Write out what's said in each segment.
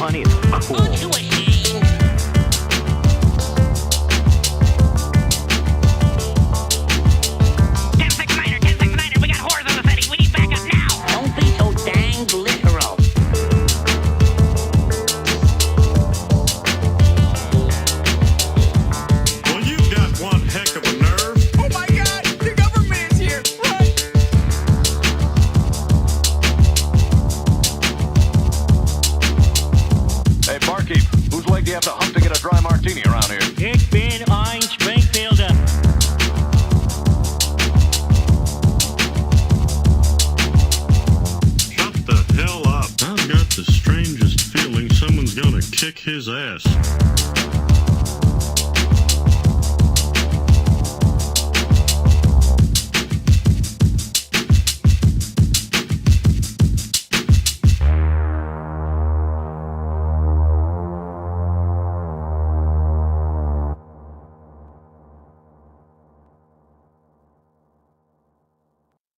Money is cool. Aren't you ashamed? 10-6-9er, 10-6-9er, we got whores in the city. We need backup now. Don't be so dang literal. Well, you've got one heck of a nerve. Oh my God! The government is here! Run! Hey, barkeep, whose leg do you have to hump to get a dry martini around here? Ich bin ein Springfielder. Shut the hell up. I've got the strangest feeling someone's gonna kick his ass.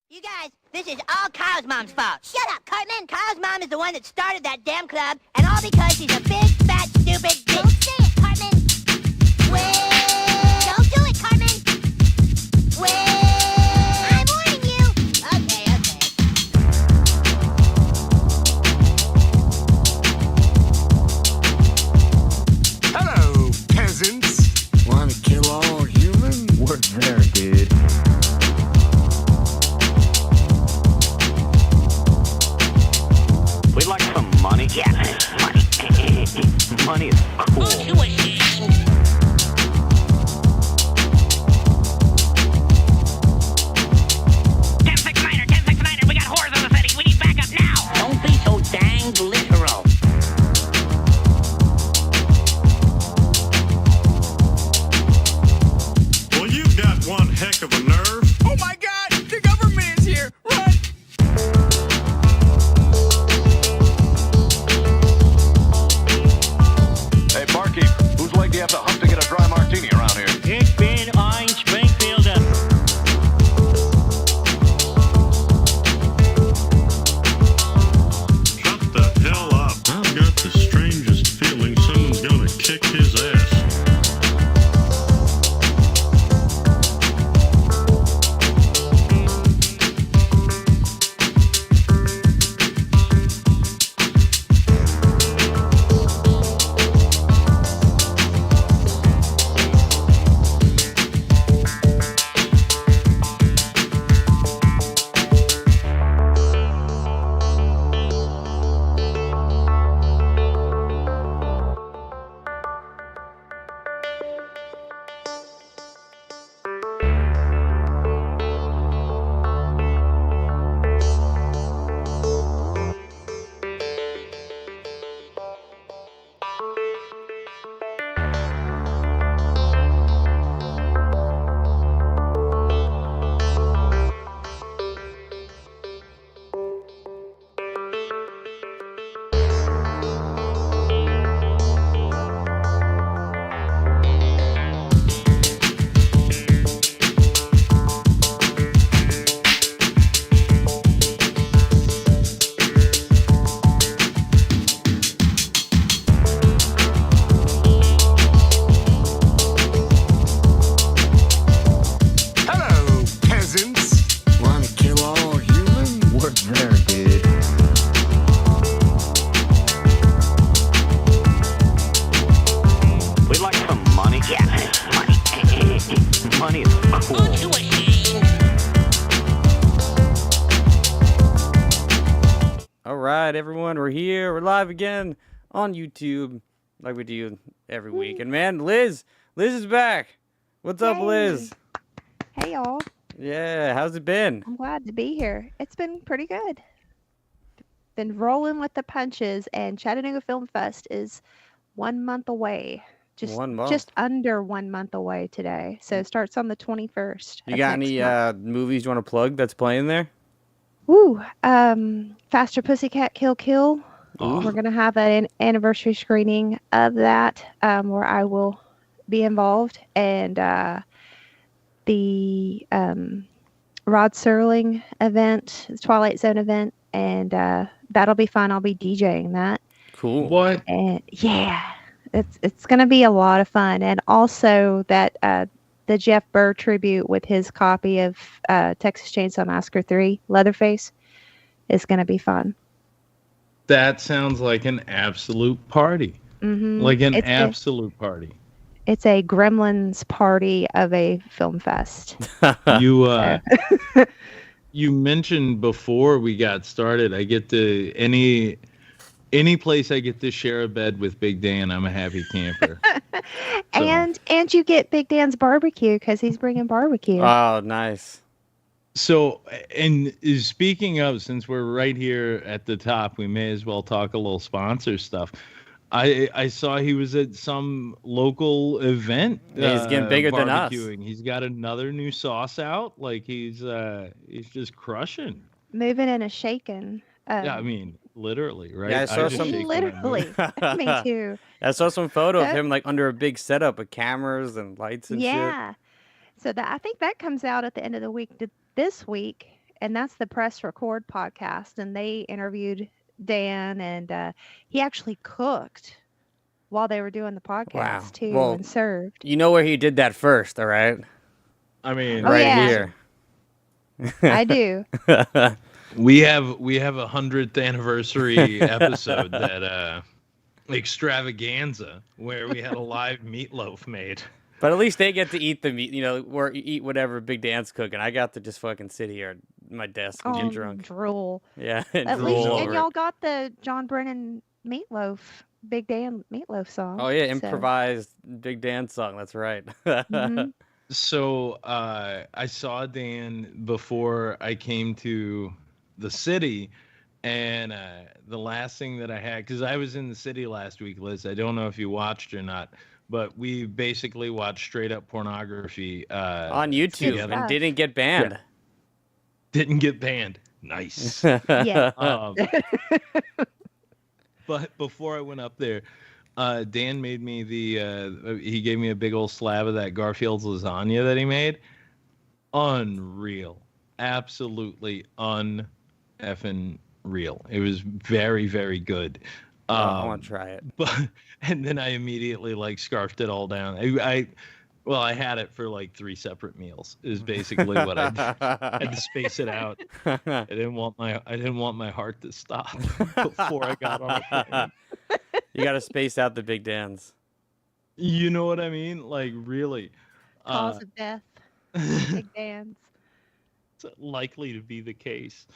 You guys, this is all Kyle's mom's fault. Shut up, Cartman. Kyle's mom is the one that started that damn club, and all because she's a big, fat, stupid bitch. Don't say it, Cartman. Wait. Don't do it, Cartman. Wait. I'm warning you. Okay. Hello, peasants. Want to kill all human? We're there, dude. We'd like some money. Yeah, money. Money is cool. Aren't you ashamed? We got whores in the city. We need backup now. Don't be so dang literal. Well, you've got one heck of a nerve. Oh my God! The government is here! Run! Hey, barkeep, whose leg do you have to hump to get a dry martini around here? Ich bin ein Springfielder. Shut the hell up. I've got the strangest feeling someone's gonna kick his ass. Hello, peasants. Want to kill all human? We're there, dude. We'd like some money. Yeah, money. Money is cool. Aren't you ashamed? All right, everyone, we're here. We're live again on YouTube, like we do every week. And man, Liz is back. What's up, Liz? Hey, y'all. Yeah, how's it been? I'm glad to be here. It's been pretty good. Been rolling with the punches, and Chattanooga Film Fest is 1 month away. Just 1 month. Just under 1 month away today. So it starts on the 21st. You of got next any month. movies you want to plug that's playing there? Woo! Faster Pussycat Kill Kill. Ooh. We're gonna have an anniversary screening of that, where I will be involved, and the Rod Serling event, the Twilight Zone event, and that'll be fun. I'll be DJing that. Cool. What? And yeah, it's gonna be a lot of fun. And also that the Jeff Burr tribute with his copy of Texas Chainsaw Massacre 3, Leatherface, is gonna be fun. That sounds like an absolute party. Mm-hmm. Like an absolute party. It's a Gremlins party of a film fest. You you mentioned before we got started, I get to any place I get to share a bed with Big Dan, I'm a happy camper. And you get Big Dan's barbecue because he's bringing barbecue. Oh, nice. So, and speaking of, since we're right here at the top, we may as well talk a little sponsor stuff. I saw he was at some local event. Yeah, he's getting bigger than us. barbecuing. He's got another new sauce out. Like he's just crushing. Moving and a shaking. Yeah, I mean, literally, right? Yeah, I saw just some- shake when I move. Literally. Me too. I saw some photo of him like under a big setup with cameras and lights and shit. Yeah. So I think that comes out at the end of the week this week, and that's the Press Record podcast, and they interviewed Dan, and he actually cooked while they were doing the podcast Wow. too, Well, and served. You know where he did that first, all right? I mean, Oh, right yeah. here. I do. we have a 100th anniversary episode that extravaganza where we had a live meatloaf made. But at least they get to eat the meat, or eat whatever Big Dan's cooking. I got to just fucking sit here at my desk and get drunk. Drool. Yeah, and At drool least, over and it. y'all got the John Brennan meatloaf, Big Dan meatloaf song. Oh, yeah, so- improvised Big Dan song. That's right. Mhm. So I saw Dan before I came to the city, and the last thing that I had, because I was in the city last week, Liz. I don't know if you watched or not, but we basically watched straight up pornography On YouTube together. and didn't get banned. Yeah. Didn't get banned. Nice. Yeah. But before I went up there, Dan made me he gave me a big old slab of that Garfield's lasagna that he made. Unreal. Absolutely un-effing real. It was very, very good. I want to try it. And then I immediately scarfed it all down. I had it for 3 separate meals. Is basically what I did. I had to space it out. I didn't want my heart to stop before I got on the plane. You got to space out the Big Dans. You know what I mean? Really. Cause of death. Big Dan's. It's likely to be the case.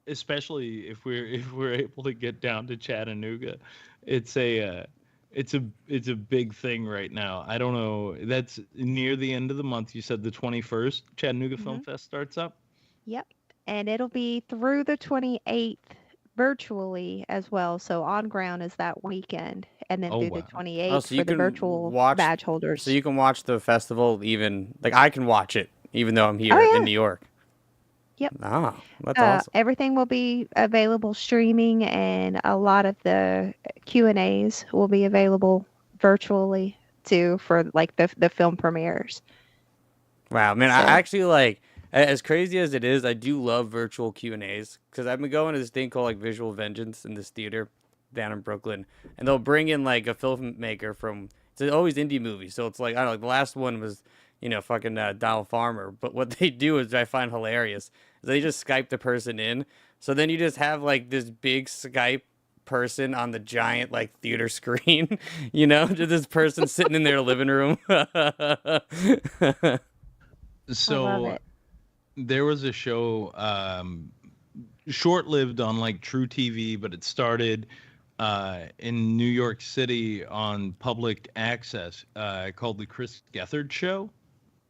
Especially if we're able to get down to Chattanooga. It's a big thing right now. I don't know. That's near the end of the month. You said the 21st Chattanooga Film Fest starts up? Yep. And it'll be through the 28th virtually as well. So on ground is that weekend, and then through the 28th Oh, so you for the can virtual watch- badge holders. So you can watch the festival even, I can watch it even though I'm here Oh, yeah. in New York. Yep. Ah, that's awesome. Everything will be available streaming, and a lot of the Q&As will be available virtually too for the film premieres. Wow, man, I So- actually as crazy as it is, I do love virtual Q&As because I've been going to this thing called Visual Vengeance in this theater down in Brooklyn, and they'll bring in a filmmaker from, it's always indie movies, so it's I don't know, the last one was, fucking Donald Farmer, but what they do is I find hilarious, is they just Skype the person in, so then you just have this big Skype person on the giant theater screen, just this person sitting in their living room. So I love it. there was a show short-lived on True TV, but it started in New York City on public access called the Chris Gethard Show.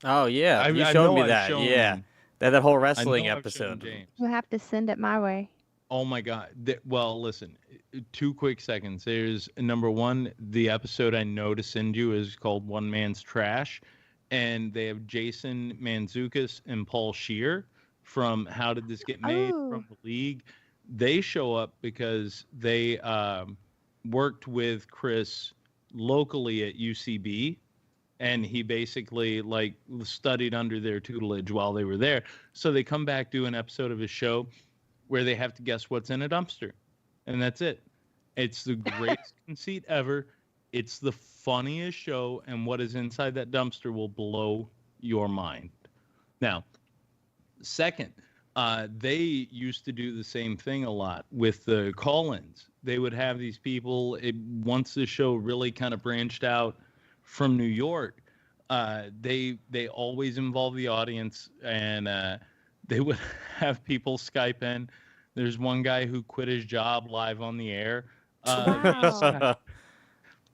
Oh yeah, I you know showed me I've that. shown- Yeah, that whole I wrestling know I've shown episode. James. You'll have to send it my way. Oh my God. Well, listen, 2 quick seconds. There's number one, the episode I know to send you is called One Man's Trash. And they have Jason Mantzoukas and Paul Scheer from How Did This Get Made Oh. from the League. They show up because they worked with Chris locally at UCB. And he basically studied under their tutelage while they were there. So they come back, do an episode of his show where they have to guess what's in a dumpster. and that's it. It's the greatest conceit ever. It's the funniest show, and what is inside that dumpster will blow your mind. Now, second, they used to do the same thing a lot with the call-ins. They would have these people. Once the show really kind of branched out from New York, they always involve the audience, and they would have people Skype in. There's one guy who quit his job live on the air. Wow.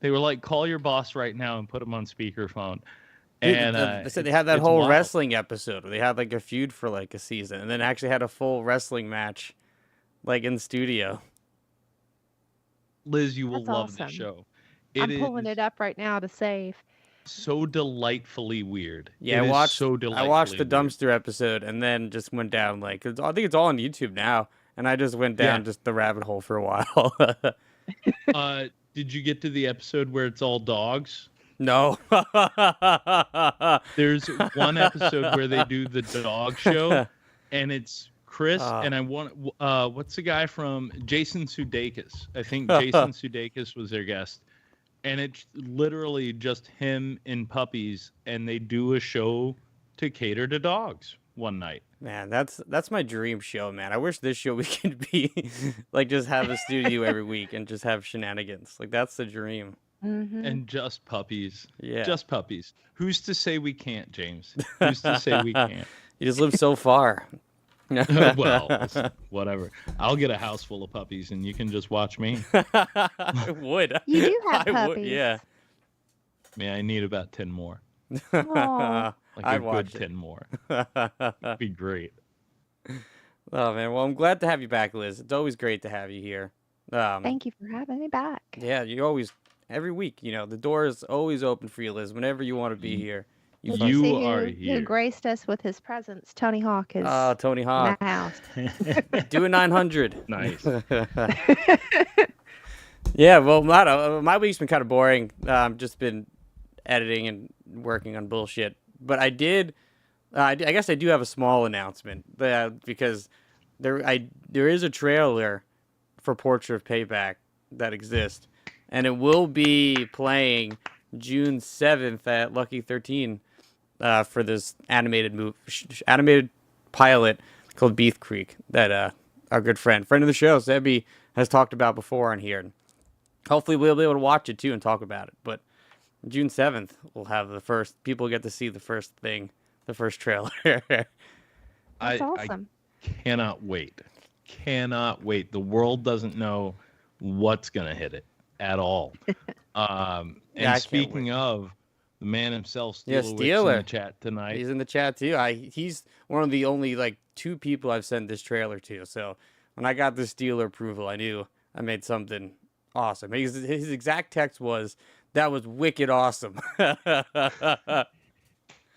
They were like, "Call your boss right now and put him on speakerphone." And They said they had that it's whole wild. wrestling episode where they had like a feud for like a season, and then actually had a full wrestling match, like in the studio. Liz, you will That's love awesome. this show. I'm pulling is it up right now to save. so delightfully weird. Yeah, It I is watched. so I delightfully watched the weird. dumpster episode, and then just went down like I think it's all on YouTube now, and I just went down Yeah. just the rabbit hole for a while. Did you get to the episode where it's all dogs? No. There's one episode where they do the dog show, and it's Chris and I want what's the guy from Jason Sudeikis? I think Jason Sudeikis was their guest, and it's literally just him and puppies, and they do a show to cater to dogs one night. Man, that's my dream show, man. I wish this show we could be like just have a studio every week and just have shenanigans. Like that's the dream. Mm-hmm. And just puppies. Yeah. Just puppies. Who's to say we can't, James? Who's to say we can't? You just live so far. Well, whatever. I'll get a house full of puppies and you can just watch me. I would. You do have I would, puppies. yeah. Yeah, I need about 10 more. Aw. Like I'd a good watch it. 10 more. That'd be great. Oh man, well I'm glad to have you back, Liz. It's always great to have you here. Thank you for having me back. Yeah, you always every week. You know the door is always open for you, Liz. Whenever you want to be here. Good You to see are who here. graced us with his presence. Tony Hawk is Tony in Hawk, the house. do a 900. Nice. Yeah, well, my week's been kind of boring. Just been editing and working on bullshit. But I guess I do have a small announcement because there is a trailer for Portrait of Payback that exists, and it will be playing June 7th at Lucky 13 for this animated pilot called Beef Creek that our good friend of the show, Sebi, has talked about before on here. Hopefully we'll be able to watch it too and talk about it. But June 7th, we'll have people get to see the first trailer. That's I awesome. cannot wait. Cannot wait. The world doesn't know what's going to hit it at all. Yeah, And I can't speaking of the man himself, Yeah, Steelowitz in Steeler. the chat tonight. He's in the chat too. He's one of the only like 2 people I've sent this trailer to. So when I got the Steeler approval, I knew I made something awesome. His exact text was, "That was wicked awesome."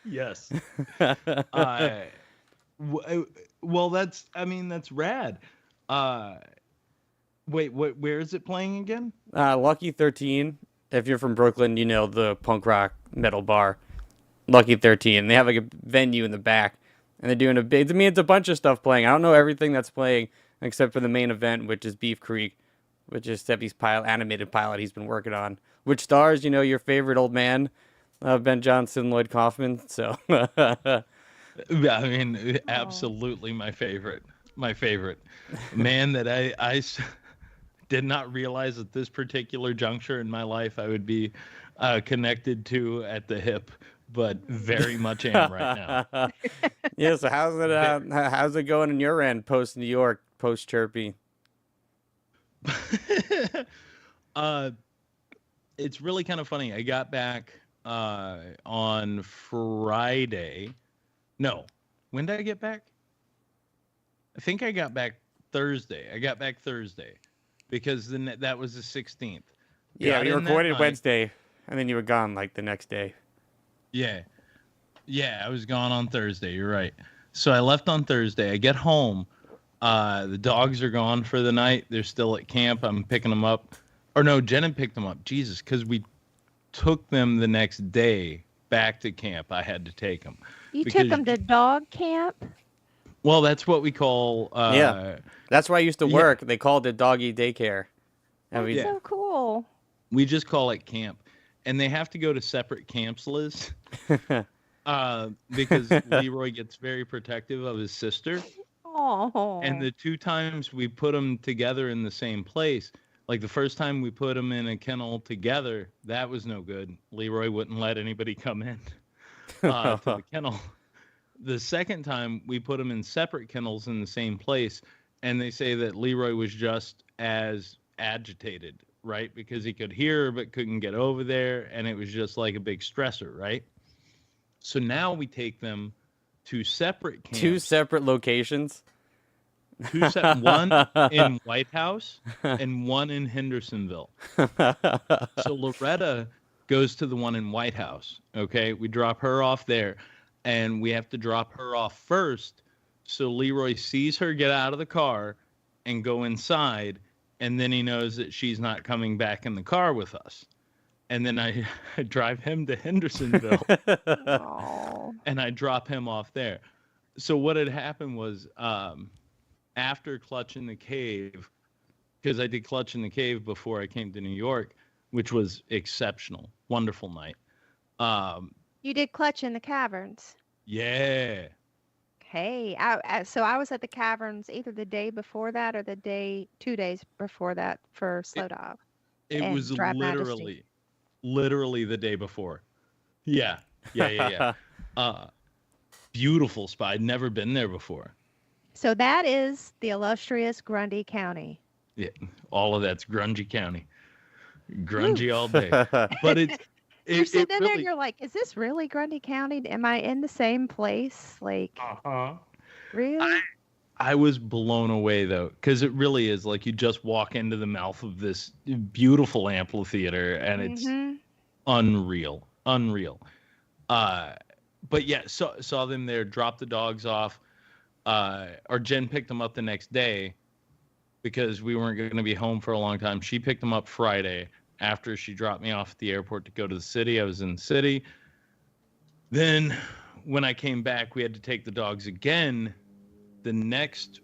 Yes. Well, that's rad. Wait, where is it playing again? Lucky 13. If you're from Brooklyn, you know the punk rock metal bar, Lucky 13. They have like a venue in the back, and they're doing it's a bunch of stuff playing. I don't know everything that's playing except for the main event, which is Beef Creek, which is Steffi's animated pilot he's been working on, which stars, your favorite old man, Ben Johnson, Lloyd Kaufman. So, I mean, absolutely my favorite. My favorite. Man that I did not realize at this particular juncture in my life I would be connected to at the hip, but very much am right now. Yeah, so how's it going in your end, post New York, post Chirpy? It's really kind of funny. I got back on Friday. No, when did I get back? I think I got back Thursday. Because that was the 16th. Yeah, Got we in that recorded night. Wednesday, and then you were gone like the next day. Yeah, I was gone on Thursday. You're right. So I left on Thursday. I get home. The dogs are gone for the night. They're still at camp. I'm picking them up. Or no, Jenna picked them up. Jesus, because we took them the next day back to camp. I had to take them. You took them to dog camp? Well, that's what we call. Yeah. That's where I used to yeah. work. They called it doggy daycare. And That's we, so cool. We just call it camp, and they have to go to separate camps, Liz, because Leroy gets very protective of his sister. Oh. And the 2 times we put them together in the same place, like the first time we put them in a kennel together, that was no good. Leroy wouldn't let anybody come in to the kennel. The second time we put them in separate kennels in the same place, and they say that Leroy was just as agitated, right? Because he could hear her but couldn't get over there, and it was just like a big stressor, right? So now we take them to separate camps. 2 separate locations. One in White House and one in Hendersonville. So Loretta goes to the one in White House. Okay, we drop her off there, and we have to drop her off first. So Leroy sees her get out of the car and go inside, and then he knows that she's not coming back in the car with us. And then I drive him to Hendersonville, and I drop him off there. So what had happened was, after Clutch in the Cave, because I did Clutch in the Cave before I came to New York, which was exceptional, wonderful night. You did Clutch in the Caverns. Yeah. Hey, so I was at the Caverns either the day before that or 2 days before that for Slow Dog. It and was Drive Majesty. literally the day before. Yeah. Beautiful spot. I'd never been there before. So that is the illustrious Grundy County. Yeah, all of that's grungy county. Grungy all day. But You're sitting in there really, and you're like, is this really Grundy County? Am I in the same place? Like, really? I was blown away, though, because it really is like you just walk into the mouth of this beautiful amphitheater, and it's unreal. But yeah, saw them there, dropped the dogs off. Or Jen picked them up the next day because we weren't going to be home for a long time. She picked them up Friday after she dropped me off at the airport to go to the city. I was in the city. Then when I came back, we had to take the dogs again the next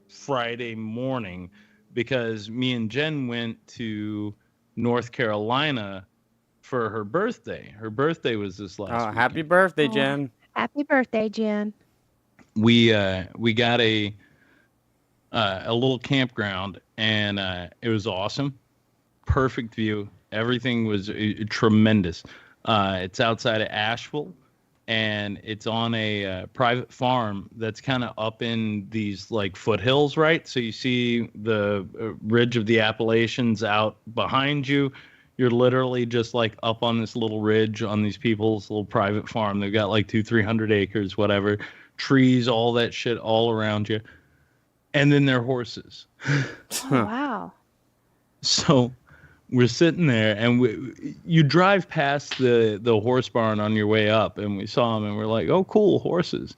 Friday morning because me and Jen went to North Carolina for her birthday. Her birthday was this last weekend. Happy birthday, Jen. Happy birthday, Jen. We got a little campground, and it was awesome. Perfect view. Everything was tremendous. It's outside of Asheville, and it's on a private farm that's kind of up in these like foothills, right? So you see the ridge of the Appalachians out behind you. You're literally just like up on this little ridge on these people's little private farm. They've got like 200-300 acres, whatever, trees, all that shit all around you. And then their horses. Oh, wow. So we're sitting there, and you drive past the horse barn on your way up, and we saw them, and we're like, oh, cool, horses.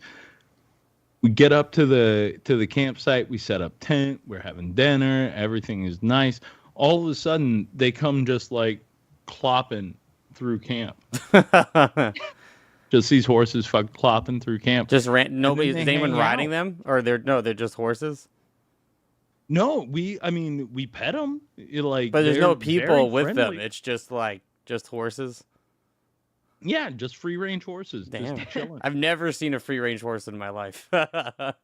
We get up to the campsite. We set up tent. We're having dinner. Everything is nice. All of a sudden, they come just like clopping through camp. Just these horses clopping through camp. Just nobody's is anyone riding them, or they're just horses. No, we pet them. But there's no people with them. It's just horses. Yeah, just free range horses. Damn. Just chilling. I've never seen a free range horse in my life.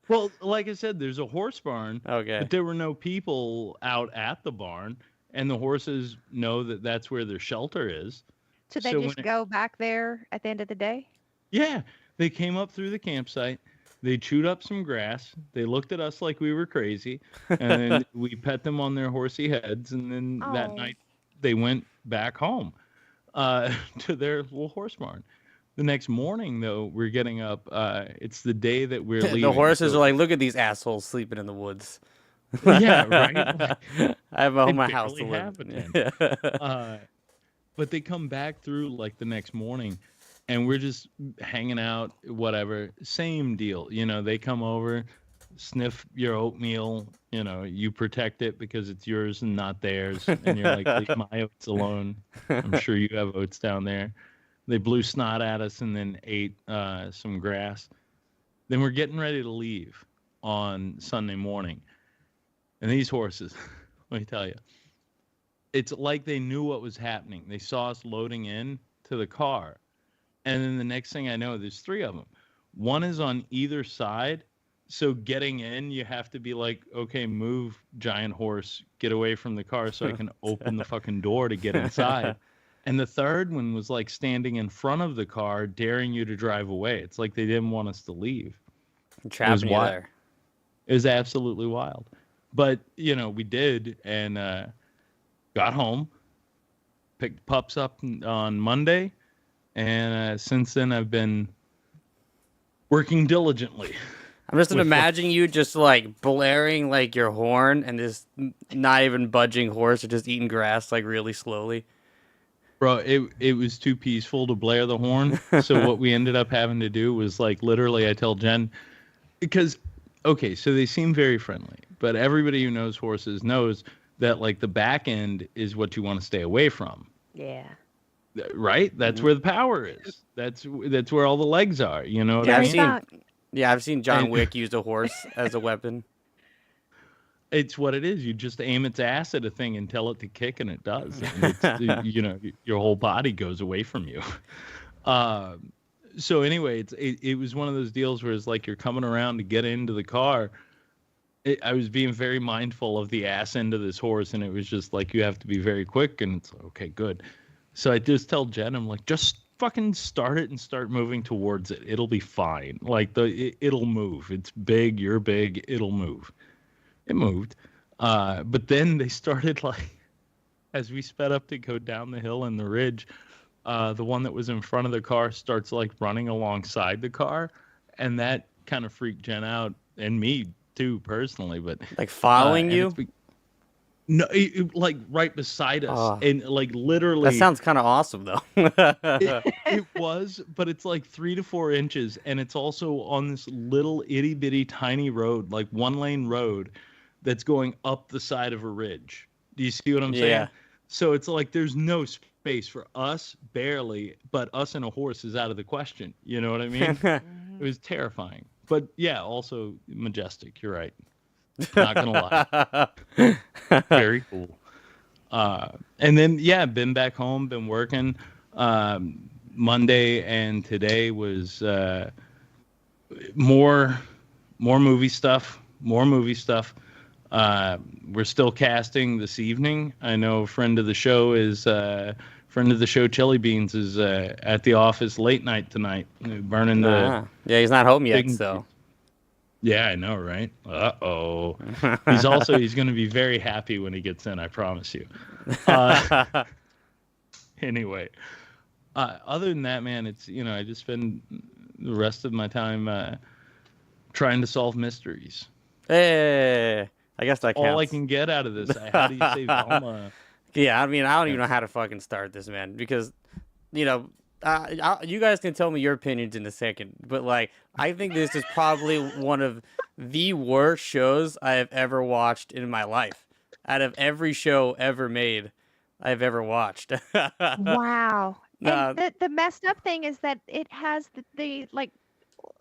Well, like I said, there's a horse barn. Okay. But there were no people out at the barn, and the horses know that that's where their shelter is. So they just go back there at the end of the day? Yeah, they came up through the campsite. They chewed up some grass. They looked at us like we were crazy, and then we pet them on their horsey heads. And then that night, they went back home to their little horse barn. The next morning, though, we're getting up. It's the day that we're leaving. The horses are like, look at these assholes sleeping in the woods. Yeah, right. I have my house to live in. But they come back through like the next morning, and we're just hanging out, whatever. Same deal. They come over, sniff your oatmeal. You protect it because it's yours and not theirs. And you're like, leave my oats alone. I'm sure you have oats down there. They blew snot at us and then ate some grass. Then we're getting ready to leave on Sunday morning. And these horses, let me tell you, it's like they knew what was happening. They saw us loading in to the car. And then the next thing I know, there's 3 of them. One is on either side. So getting in, you have to be like, okay, move, giant horse, get away from the car so I can open the fucking door to get inside. And the third one was like standing in front of the car, daring you to drive away. It's like they didn't want us to leave. Trapping you there. It was absolutely wild. But, you know, we did, and got home, picked pups up on Monday, and since then I've been working diligently. I'm just imagining you just like blaring like your horn and this not even budging horse or just eating grass like really slowly. Bro, it was too peaceful to blare the horn. So what we ended up having to do was like literally I tell Jen, because, okay, so they seem very friendly, but everybody who knows horses knows that like the back end is what you want to stay away from. Yeah. Right? That's where the power is. That's where all the legs are. You know what I mean? I've seen John Wick use a horse as a weapon. It's what it is. You just aim its ass at a thing and tell it to kick, and it does. And it's, you know, your whole body goes away from you. So anyway, it was one of those deals where it's like you're coming around to get into the car. I was being very mindful of the ass end of this horse, and it was just like you have to be very quick. And it's like, okay, good. So I just tell Jen, I'm like, just fucking start it and start moving towards it. It'll be fine. Like it'll move. It's big. You're big. It'll move. It moved. But then they started like, as we sped up to go down the hill and the ridge, the one that was in front of the car starts like running alongside the car. And that kind of freaked Jen out and me too, personally. But like following you? No, like right beside us, and like literally. That sounds kind of awesome, though. it was, but it's like 3 to 4 inches, and it's also on this little itty bitty tiny road, like 1-lane road, that's going up the side of a ridge. Do you see what I'm saying? Yeah. So it's like there's no space for us, barely, but us and a horse is out of the question. You know what I mean? It was terrifying, but yeah, also majestic. You're right. Not gonna lie. Very cool. And then yeah, been back home, been working. Monday and today was more movie stuff. We're still casting this evening. I know friend of the show Chili Beans is at the office late night tonight, burning the. Yeah, he's not home yet, so. Yeah, I know, right? Uh-oh. He's going to be very happy when he gets in, I promise you. Anyway, other than that, man, it's, you know, I just spend the rest of my time trying to solve mysteries. Hey, I guess that counts. All I can get out of this, how do you say Velma? Yeah, I mean, I don't even know how to fucking start this, man, because, you know, you guys can tell me your opinions in a second, but like I think this is probably one of the worst shows I have ever watched in my life. Out of every show ever made, I've ever watched. Wow. And the messed up thing is that it has the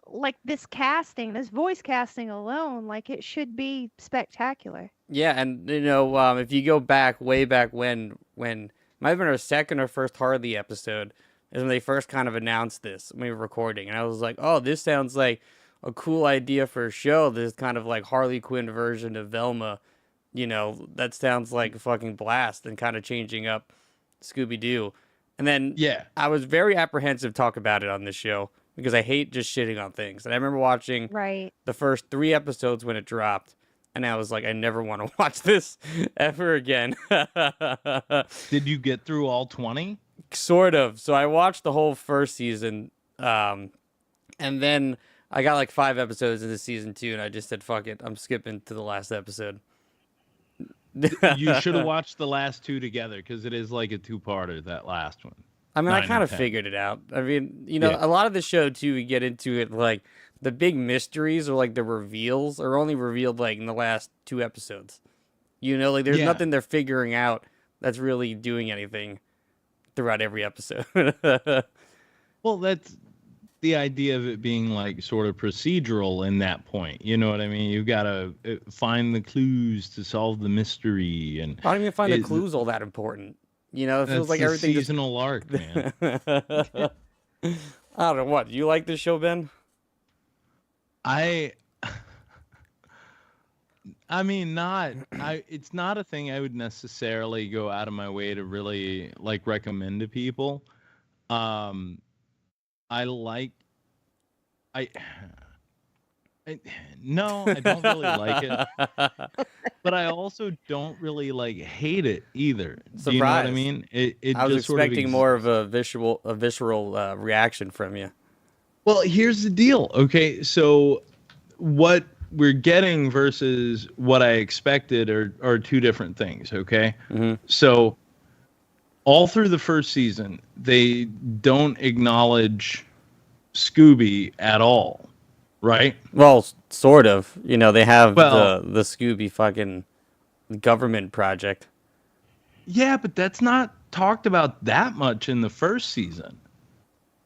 like this casting, this voice casting alone, like it should be spectacular. Yeah, and you know, if you go back way back when might have been our second or first Harley episode. Is when they first kind of announced this when we were recording. And I was like, oh, this sounds like a cool idea for a show. This kind of like Harley Quinn version of Velma. You know, that sounds like a fucking blast and kind of changing up Scooby-Doo. And then I was very apprehensive to talk about it on this show because I hate just shitting on things. And I remember watching the first 3 episodes when it dropped. And I was like, I never want to watch this ever again. Did you get through all 20? Sort of. So I watched the whole first season, and then I got like 5 episodes into season 2, and I just said, fuck it, I'm skipping to the last episode. You should have watched the last 2 together, because it is like a 2-parter, that last one. I mean, I kind of figured it out. I mean, you know, a lot of the show, too, we get into it, like, the big mysteries or, like, the reveals are only revealed, like, in the last 2 episodes. You know, like, there's nothing they're figuring out that's really doing anything throughout every episode. Well, the idea of it being like sort of procedural in that point. You know what I mean? You gotta find the clues to solve the mystery, and I don't even find the it- clues all that important. You know, it feels that's like the everything just. seasonal arc, man. I don't know what. You like this show, Ben? I mean, it's not a thing I would necessarily go out of my way to really like recommend to people. Um, I like, I, I no, I don't really like it, but I also don't really like hate it either. Do you know what I Surprised. mean? It I was just sort of expecting more of a visceral reaction from you. Well, here's the deal. Okay, so what we're getting versus what I expected are two different things. Okay, so all through the first season, they don't acknowledge Scooby at all, right? Well, sort of. You know, they have Well- the Scooby fucking government project. Yeah, but that's not talked about that much in the first season.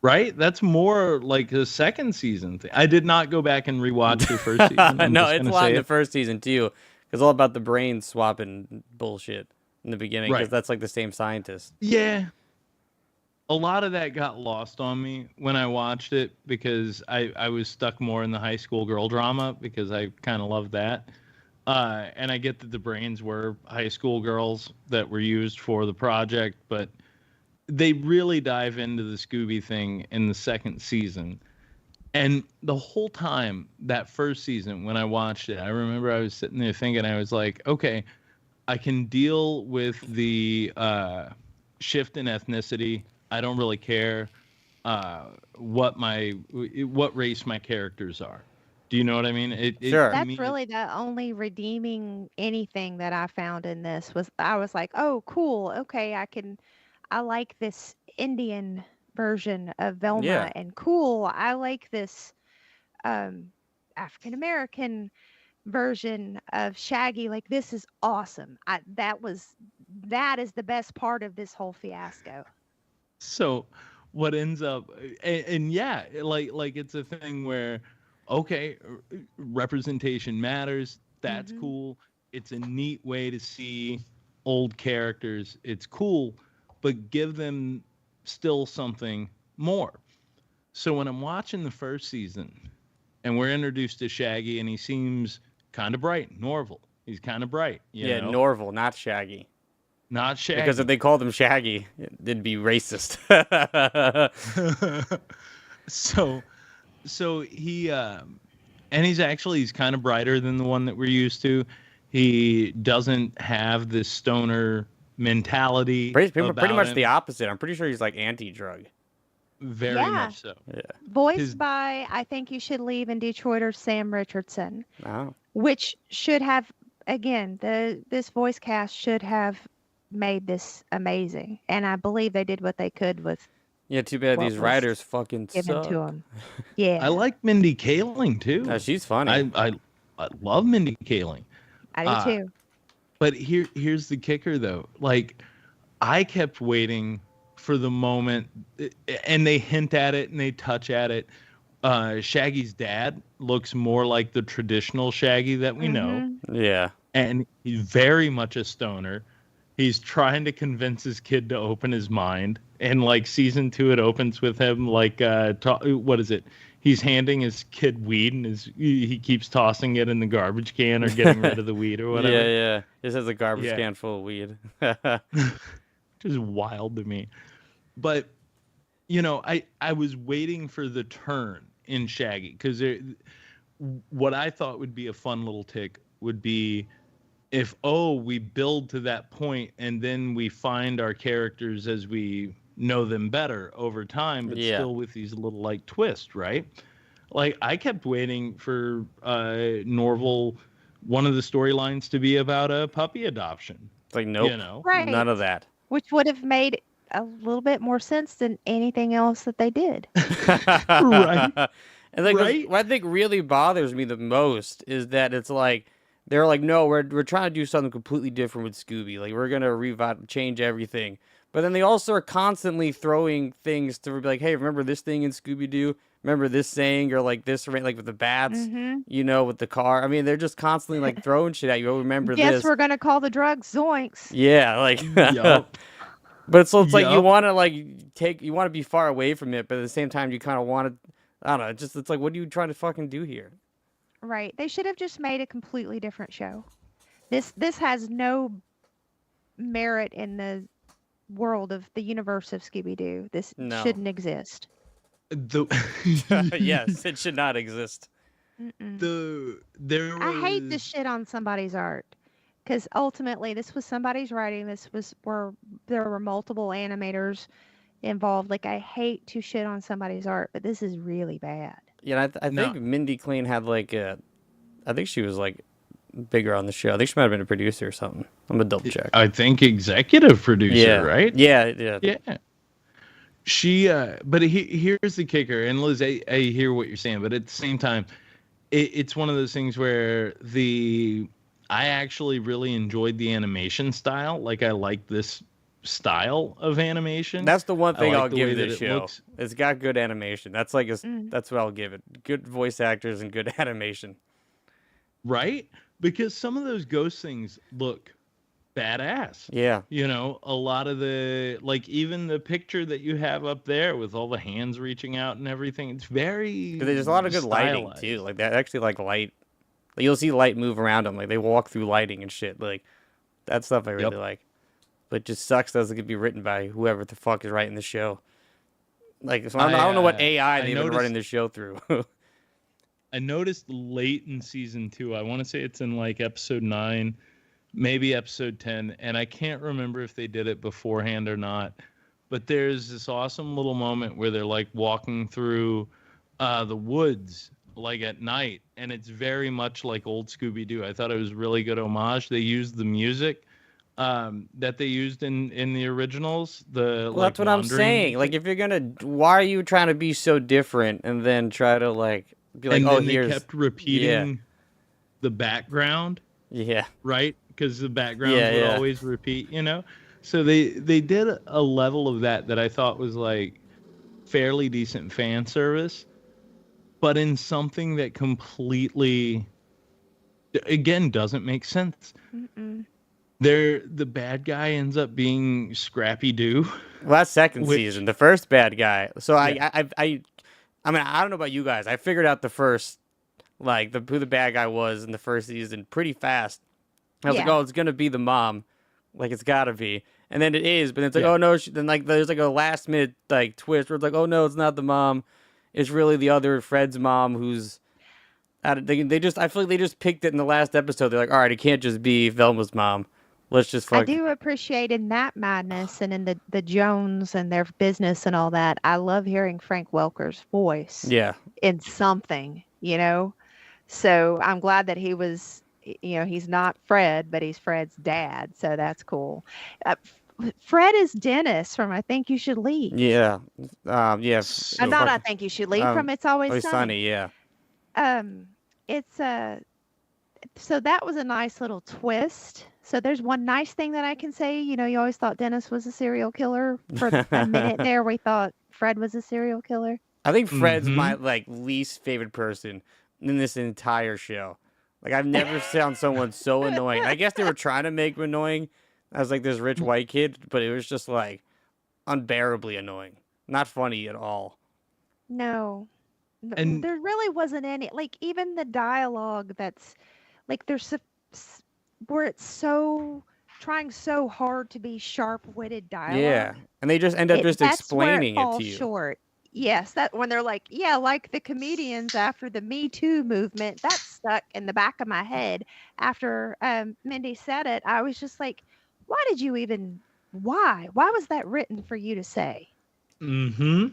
Right? That's more like the second season thing. I did not go back and rewatch the first season. I'm No, just it's a gonna lot say in the it. first season too, because all about the brain swapping bullshit in the beginning, because Right. that's like the same scientist. Yeah. A lot of that got lost on me when I watched it because I was stuck more in the high school girl drama because I kind of loved that. And I get that the brains were high school girls that were used for the project, but they really dive into the Scooby thing in the second season. And the whole time, that first season, when I watched it, I remember I was sitting there thinking, I was like, okay, I can deal with the shift in ethnicity. I don't really care what race my characters are. Do you know what I mean? Sure. To That's me, really the only redeeming anything that I found in this was I was like, oh, cool. Okay, I like this Indian version of Velma Yeah. and cool. I like this African American version of Shaggy. Like this is awesome. That is the best part of this whole fiasco. So what ends up and yeah, like it's a thing where okay, representation matters. That's cool. It's a neat way to see old characters. It's cool, but give them still something more. So when I'm watching the first season and we're introduced to Shaggy and he seems kind of bright, Norval. He's kind of bright, you Yeah, know? Norval, not Shaggy. Not Shaggy. Because if they called him Shaggy, it'd be racist. so he and he's kind of brighter than the one that we're used to. He doesn't have this stoner mentality. pretty about much him. the opposite. I'm pretty sure he's like anti-drug. Very Yeah. much so. Yeah. Voiced His- by I Think You Should Leave in Detroiter Sam Richardson, Oh. which should have again this voice cast should have made this amazing, and I believe they did what they could with Yeah, too bad What these was writers fucking given suck. to them. Yeah, I like Mindy Kaling too. No, she's funny. I love Mindy Kaling. I do too. But here's the kicker though. Like I kept waiting for the moment and they hint at it and they touch at it. Shaggy's dad looks more like the traditional Shaggy that we know. Yeah. And he's very much a stoner. He's trying to convince his kid to open his mind. And like season 2, it opens with him like what is it? He's handing his kid weed and he keeps tossing it in the garbage can or getting rid of the weed or whatever. Yeah, yeah. Just has a garbage Yeah. can full of weed. Just wild to me. But you know, I was waiting for the turn in Shaggy because what I thought would be a fun little tick would be if we build to that point and then we find our characters as we know them better over time, but Yeah. still with these little like twists, right? Like I kept waiting for Norval, one of the storylines to be about a puppy adoption. It's like, nope. You know? Right. None of that. Which would have made a little bit more sense than anything else that they did. Right. And like Right? what I think really bothers me the most is that it's like they're like, no, we're trying to do something completely different with Scooby. Like we're gonna change everything. But then they also are constantly throwing things to be like, hey, remember this thing in Scooby Doo? remember this saying or like this, like with the bats, Mm-hmm. you know, with the car. I mean, they're just constantly like throwing shit at you. Oh, remember Guess this? we're gonna call the drugs zoinks. Yeah, like Yup. But so it's like you Yup. want to you want to be far away from it, but at the same time you kind of want to. I don't know. It's like, what are you trying to fucking do here? Right. They should have just made a completely different show. This has no merit in the world of the universe of Scooby Doo. This No. shouldn't exist. Yes, it should not exist. There I hate to was- shit on somebody's art because ultimately this was somebody's writing. This was where there were multiple animators involved. Like, I hate to shit on somebody's art, but this is really bad. Yeah, I No. think Mindy Clean had like I think she was like bigger on the show. I think she might have been a producer or something. I'm gonna double check. I think executive producer, Yeah, right? Yeah. Yeah. She, but here's the kicker, and Liz, I hear what you're saying, but at the same time, it's one of those things where I actually really enjoyed the animation style. Like, I like this style of animation. That's the one I thing like I'll the give way this that it show. looks. It's got good animation. That's like that's what I'll give it. Good voice actors and good animation. Right? Because some of those ghost things look badass. Yeah. You know, a lot of the, like, even the picture that you have up there with all the hands reaching out and everything, it's very There's a lot of good lighting stylized. too. Like that actually like light. Like, you'll see light move around them. Like they walk through lighting and shit. Like that stuff I really Yep. like. But it just sucks that it could be written by whoever the fuck is writing the show. Like so I don't know what AI they've been noticed- running the show through. I noticed late in season 2, I want to say it's in like episode 9, maybe episode 10, and I can't remember if they did it beforehand or not, but there's this awesome little moment where they're like walking through the woods like at night, and it's very much like old Scooby-Doo. I thought it was really good homage. They used the music that they used in the originals. Well, that's what I'm saying. Like, if you're gonna, why are you trying to be so different and then try to like be like, and oh, then they here's kept repeating the background, yeah, right? Because the backgrounds Yeah, would yeah. always repeat, you know. So they did a level of that I thought was like fairly decent fan service, but in something that completely, again, doesn't make sense. The bad guy ends up being Scrappy Doo. Well, that's second Which- season. The first bad guy. So Yeah. I mean, I don't know about you guys. I figured out the first, like who the bad guy was in the first season pretty fast. I was like, Yeah. oh, it's gonna be the mom, like it's gotta be, and then it is. But then it's like, Yeah. oh no. Then like there's like a last minute like twist where it's like, oh no, it's not the mom. It's really the other Fred's mom who's. They just I feel like they just picked it in the last episode. They're like, all right, it can't just be Velma's mom. Let's just I fuck. do appreciate in that madness and in the Jones and their business and all that. I love hearing Frank Welker's voice Yeah. in something, you know. So I'm glad that he was, you know, he's not Fred, but he's Fred's dad. So that's cool. Fred is Dennis from I Think You Should Leave. Yeah. Yeah. Not I Think You Should Leave from It's Always Always Sunny. Sunny. Yeah. It's so that was a nice little twist. So there's one nice thing that I can say. You know, you always thought Dennis was a serial killer. For a minute there, we thought Fred was a serial killer. I think Fred's Mhm. my like least favorite person in this entire show. Like I've never found someone so annoying. I guess they were trying to make him annoying as like this rich white kid, but it was just like unbearably annoying. Not funny at all. No. And- There really wasn't any, like, even the dialogue that's like where it's so trying so hard to be sharp-witted dialogue. Yeah. And they just end up just that's where explaining it falls to you. short. Yes, that when they're like, yeah, like the comedians after the Me Too movement, that stuck in the back of my head. After Mindy said it, I was just like, why did you even? Why? Why was that written for you to say? Mm-hmm.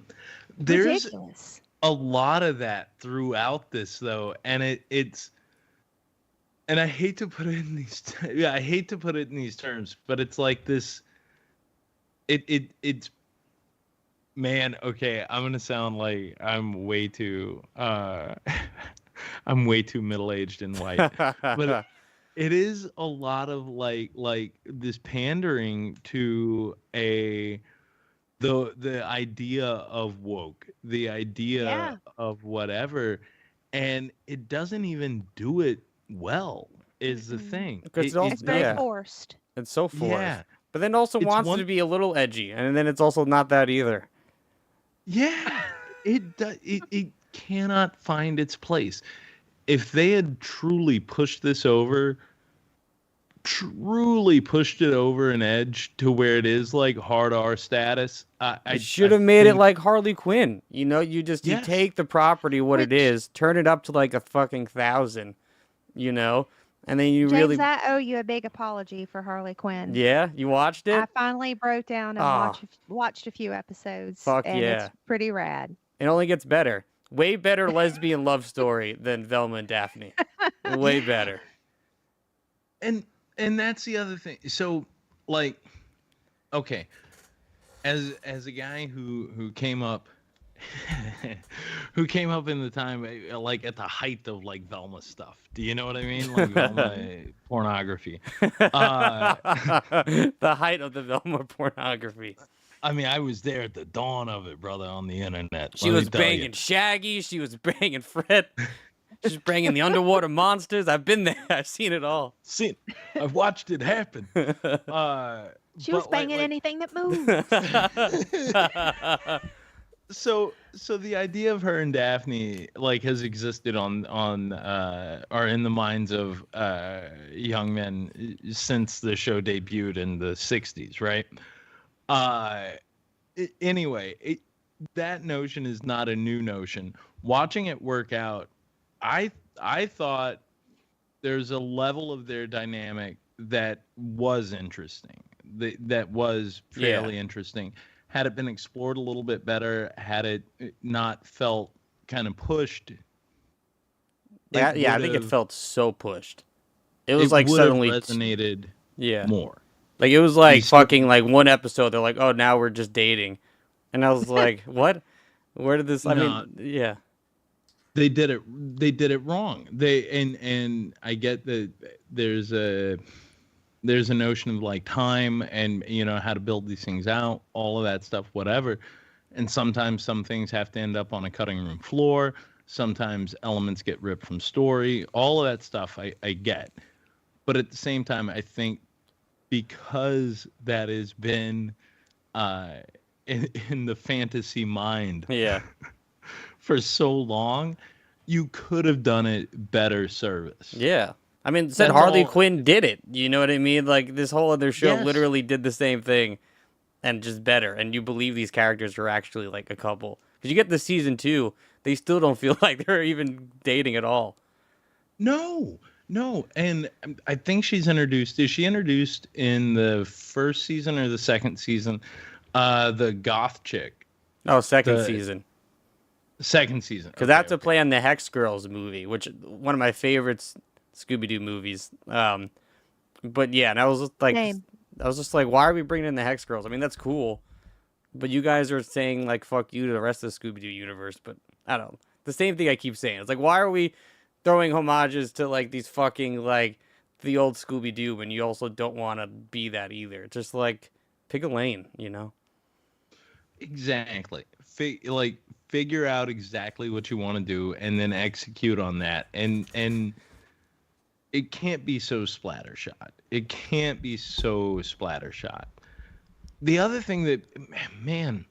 There's Ridiculous. a lot of that throughout this though, and it's, and I hate to put it in these I hate to put it in these terms, but it's like this, it's, man, okay, I'm gonna sound like I'm way too I'm way too middle-aged and white, but it is a lot of like this pandering to a the idea of woke, the idea Yeah. of whatever, and it doesn't even do it well. Is the Mm-mm. thing? Because it's also It's very yeah, forced. it's so forced. Yeah. But then also It's wants one- to be a little edgy, and then it's also not that either. Yeah, it cannot find its place. If they had truly pushed this over, truly pushed it over an edge to where it is like hard R status, I should have made it think- like Harley Quinn. You know, you Yes. take the property what it Which- is, turn it up to like a fucking 1,000, you know, and then you James, really I owe you a big apology for Harley Quinn. yeah, you watched it. I finally broke down and Ah. watched a few episodes. Fuck and yeah. it's pretty rad. It only gets better. Way better lesbian love story than Velma and Daphne. Way better. and that's the other thing. So like, okay, as a guy who came up who came up in the time like at the height of like Velma stuff, do you know what I mean, like Velma pornography, The height of the Velma pornography. I mean, I was there at the dawn of it, brother, on the internet. She let me was tell you. banging Shaggy. She was banging Fred. She's banging the underwater monsters. I've been there. I've seen it all. See, I've watched it happen. She was But, banging anything that moved. So the idea of her and Daphne like has existed on or in the minds of young men since the show debuted in the 60s, right? Anyway, that notion is not a new notion. Watching it work out, I thought there's a level of their dynamic that was interesting. That was fairly interesting. Had it been explored a little bit better, had it not felt kind of pushed. Yeah, I think it would've- felt so pushed. It was like would've suddenly resonated yeah. more. Like it was like You still- fucking like one episode. They're like, oh, now we're just dating, and I was like, what? Where did this? I No. mean, yeah, They did it wrong. And I get that there's a notion of like time and how to build these things out, all of that stuff, whatever. And sometimes some things have to end up on a cutting room floor. Sometimes elements get ripped from story. All of that stuff I get. But at the same time, I think because that has been in the fantasy mind yeah. for so long, you could have done it better service. Yeah. I mean, said That's Harley all- Quinn did it. You know what I mean? Like this whole other show Yes. literally did the same thing and just better. And you believe these characters are actually like a couple. Because you get the season 2, they still don't feel like they're even dating at all. No. And I think she's introduced. Is she introduced in the first season or the second season? The goth chick. Oh, second The- season. Second season. Because that's a play on the Hex Girls movie, which one of my favorites Scooby-Doo movies. But yeah, and I was just like, Same. why are we bringing in the Hex Girls? I mean, that's cool, but you guys are saying like, fuck you to the rest of the Scooby-Doo universe. But I don't know. The same thing I keep saying. It's like, why are we throwing homages to like these fucking like the old Scooby-Doo when you also don't want to be that either? Just like pick a lane, you know? Exactly. Figure out exactly what you want to do and then execute on that. And it can't be so splattershot. It can't be so splattershot. The other thing that, man,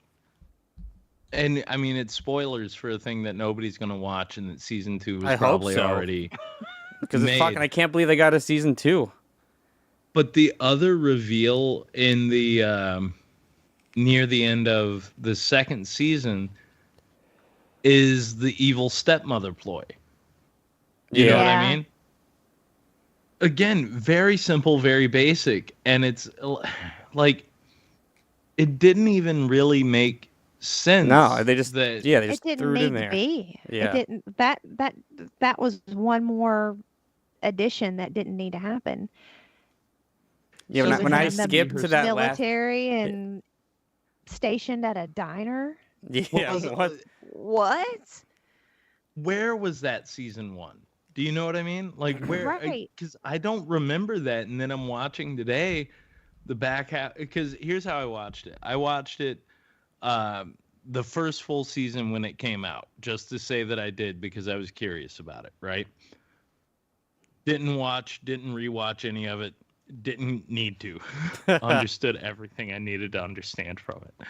and I mean, it's spoilers for a thing that nobody's going to watch and that season 2 is I hope probably so. already Because it's made. fucking, I can't believe they got a season 2. But the other reveal in the near the end of the second season is the evil stepmother ploy. You know what I Yeah. mean? Again, very simple, very basic, and it's like it didn't even really make sense. No, they just that yeah, they It just didn't threw it in need there. to be. Yeah. It didn't. That was one more addition that didn't need to happen. Yeah, So when, they when I had them skipped to that last, military and stationed at a diner. yeah, what? What? where was that season 1? Do you know what I mean? Like where? Right. Because I don't remember that, and then I'm watching today the back half. Because here's how I watched it. I watched it the first full season when it came out, just to say that I did because I was curious about it, right? Didn't rewatch any of it. Didn't need to. Understood everything I needed to understand from it.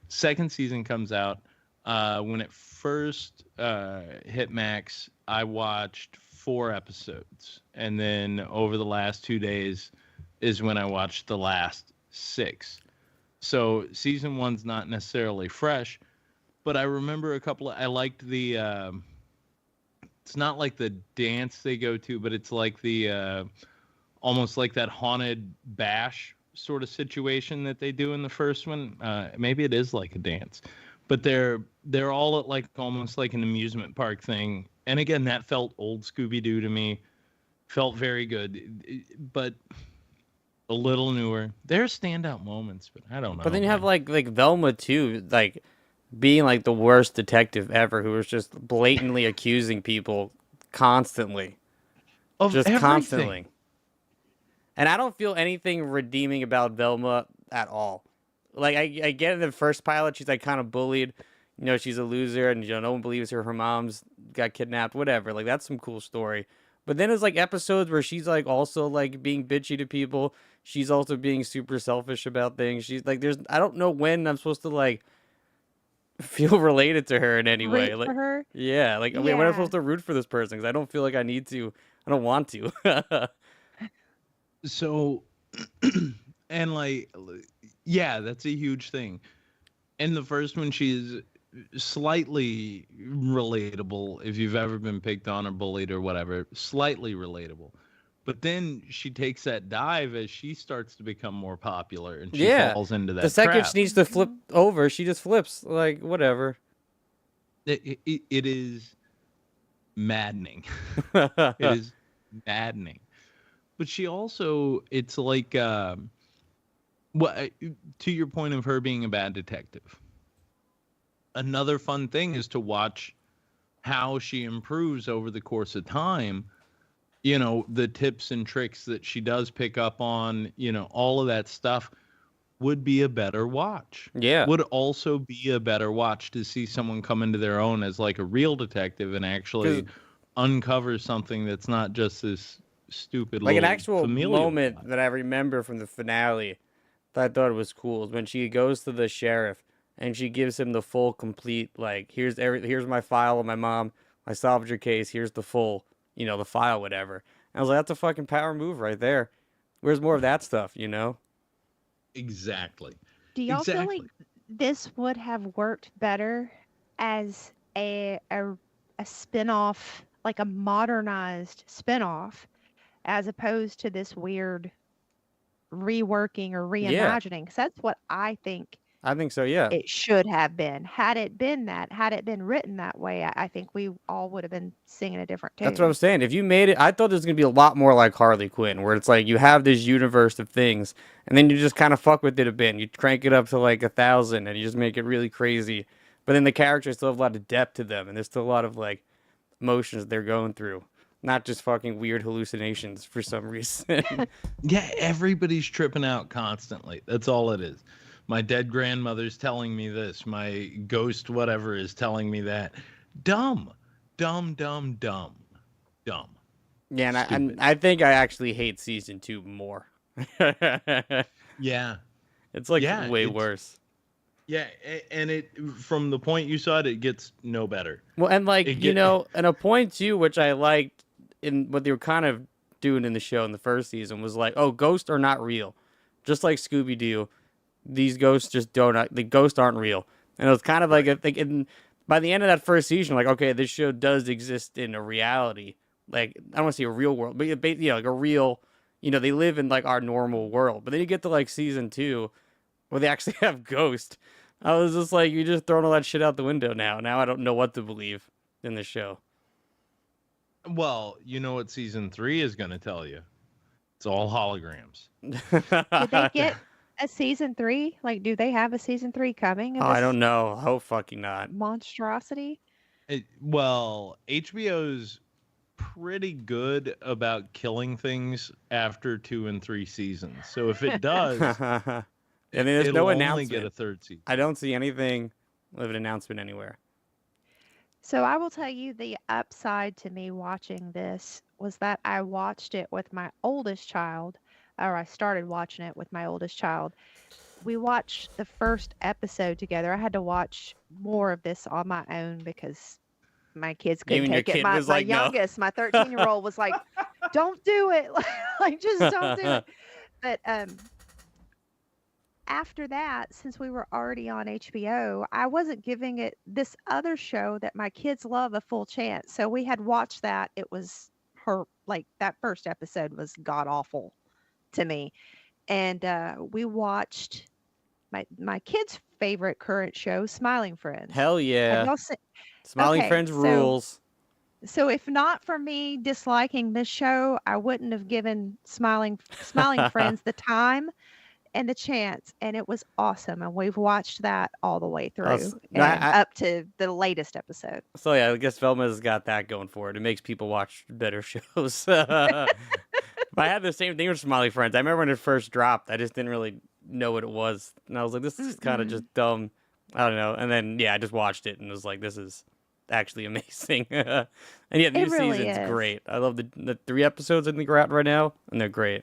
Second season comes out. When it first hit Max, I watched 4 episodes. And then over the last 2 days is when I watched the last 6. So season 1's not necessarily fresh, but I remember I liked the, it's not like the dance they go to, but it's like the, almost like that haunted bash sort of situation that they do in the first one. Maybe it is like a dance, but they're all at like almost like an amusement park thing. And again, that felt old Scooby-Doo to me. Felt very good, but a little newer. There are standout moments, but I don't know. But then you have like Velma too, like being like the worst detective ever, who was just blatantly accusing people constantly, of just everything. constantly. And I don't feel anything redeeming about Velma at all. Like I get in the first pilot, she's like kind of bullied, you know, she's a loser, and no one believes her. Her mom's got kidnapped, whatever. Like that's some cool story. But then there's like episodes where she's like also like being bitchy to people. She's also being super selfish about things. She's like, I don't know when I'm supposed to like feel related to her in any way. Root Like, for her? yeah, like when am I supposed to root for this person? Because I don't feel like I need to. I don't want to. So, and like, yeah, that's a huge thing. In the first one, she's slightly relatable if you've ever been picked on or bullied or whatever, slightly relatable. But then she takes that dive as she starts to become more popular and she falls into that The second trap. she needs to flip over, she just flips. Like, whatever. It is maddening. It is maddening. But she also, it's like, to your point of her being a bad detective, another fun thing is to watch how she improves over the course of time. You know, the tips and tricks that she does pick up on, you know, all of that stuff would be a better watch. Yeah. Would also be a better watch to see someone come into their own as like a real detective and actually uncover something that's not just this stupid like an little actual familial moment plot. that I remember from the finale that I thought was cool is when she goes to the sheriff and she gives him the full complete, like, here's my file of my mom, I solved your case, here's the full, you know, the file, whatever. And I was like, that's a fucking power move right there. Where's more of that stuff, you know? Exactly. Do y'all feel like this would have worked better as a spin-off, like a modernized spin-off, as opposed to this weird reworking or reimagining? Because that's what I think I think so, yeah. it should have been. Had it been written that way, I think we all would have been singing a different tune. That's what I'm saying. If you made it, I thought there was going to be a lot more like Harley Quinn, where it's like you have this universe of things, and then you just kind of fuck with it a bit. You crank it up to like 1,000, and you just make it really crazy. But then the characters still have a lot of depth to them, and there's still a lot of like emotions they're going through. Not just fucking weird hallucinations for some reason. Yeah, everybody's tripping out constantly. That's all it is. My dead grandmother's telling me this. My ghost whatever is telling me that. Dumb. Dumb. Yeah, and I think I actually hate season 2 more. Yeah. It's like way worse. Yeah, and it from the point you saw it gets no better. Well, and like, you know, and a point too, which I liked in what they were kind of doing in the show in the first season was like, oh, ghosts are not real. Just like Scooby-Doo, these ghosts just the ghosts aren't real. And it was kind of like, by the end of that first season, like, okay, this show does exist in a reality. Like, I don't want to say a real world, but you know, like a real, you know, they live in like our normal world. But then you get to like season 2 where they actually have ghosts. I was just like, you're just throwing all that shit out the window now. Now I don't know what to believe in the show. Well, you know what season 3 is going to tell you. It's all holograms. Did they get a season 3? Like, do they have a season 3 coming? Oh, I don't know. I hope fucking not. Monstrosity? Well, HBO's pretty good about killing things after 2 and 3 seasons. So if it does, And there's It'll no only announcement. get a third season. I don't see anything of an announcement anywhere. So I will tell you the upside to me watching this was that I watched it with my oldest child, or I started watching it with my oldest child. We watched the first episode together. I had to watch more of this on my own because my kids couldn't Even your take it. kid My was like, no. youngest, my 13-year-old was like, don't do it. Like, just don't do it. But after that, since we were already on HBO, I wasn't giving it this other show that my kids love a full chance. So we had watched that. It was like that first episode was god awful to me. And we watched my kids' favorite current show, Smiling Friends. Hell Have yeah. y'all seen? Smiling Okay, Friends so- rules. So if not for me disliking this show, I wouldn't have given Smiling Friends the time and the chance, and it was awesome. And we've watched that all the way through, s- and I- up to the latest episode. So yeah, I guess Velma's got that going for it. It makes people watch better shows. But I had the same thing with Smiley Friends. I remember when it first dropped, I just didn't really know what it was, and I was like, "This is kind of just dumb." I don't know. And then yeah, I just watched it and was like, "This is actually amazing." And yeah, the new really season's is. great. I love the 3 episodes I think are out right now, and they're great.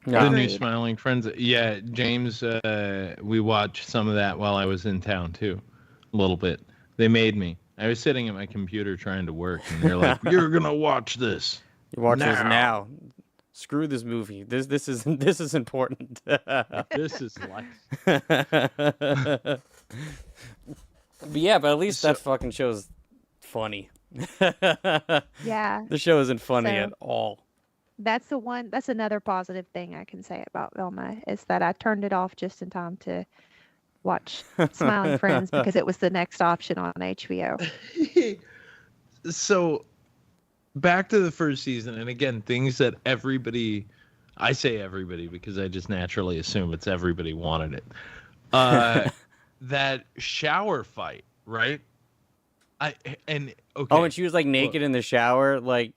The Yeah. new Agreed. Smiling Friends. Yeah, James, we watched some of that while I was in town too, a little bit. They made me. I was sitting at my computer trying to work, and they're like, "You're gonna watch this." You watch this Now. now. Screw this movie. This is important. This is life. But yeah, but at least So- that fucking show's funny. Yeah, The show isn't funny So- at all. that's another positive thing I can say about Velma is that I turned it off just in time to watch Smiling Friends because it was the next option on HBO. So back to the first season, and again, things that everybody, I say everybody because I just naturally assume it's everybody wanted it. That shower fight, right? Okay. Oh, and she was like naked in the shower, like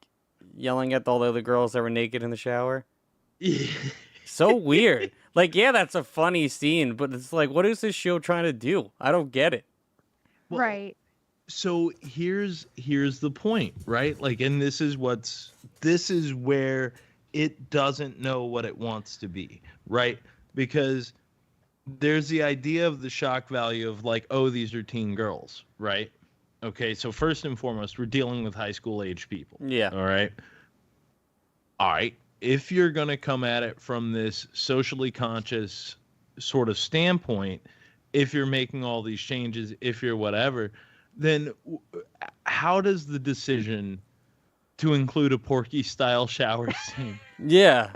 yelling at all the other girls that were naked in the shower. So weird. Like, yeah, that's a funny scene, but it's like, what is this show trying to do? I don't get it. Well, Right. So here's the point, right? Like, and this is where it doesn't know what it wants to be, right? Because there's the idea of the shock value of like, oh, these are teen girls, right? Okay, so first and foremost, we're dealing with high school age people. Yeah. All right. All right. If you're going to come at it from this socially conscious sort of standpoint, if you're making all these changes, if you're whatever, then how does the decision to include a Porky style shower scene Yeah.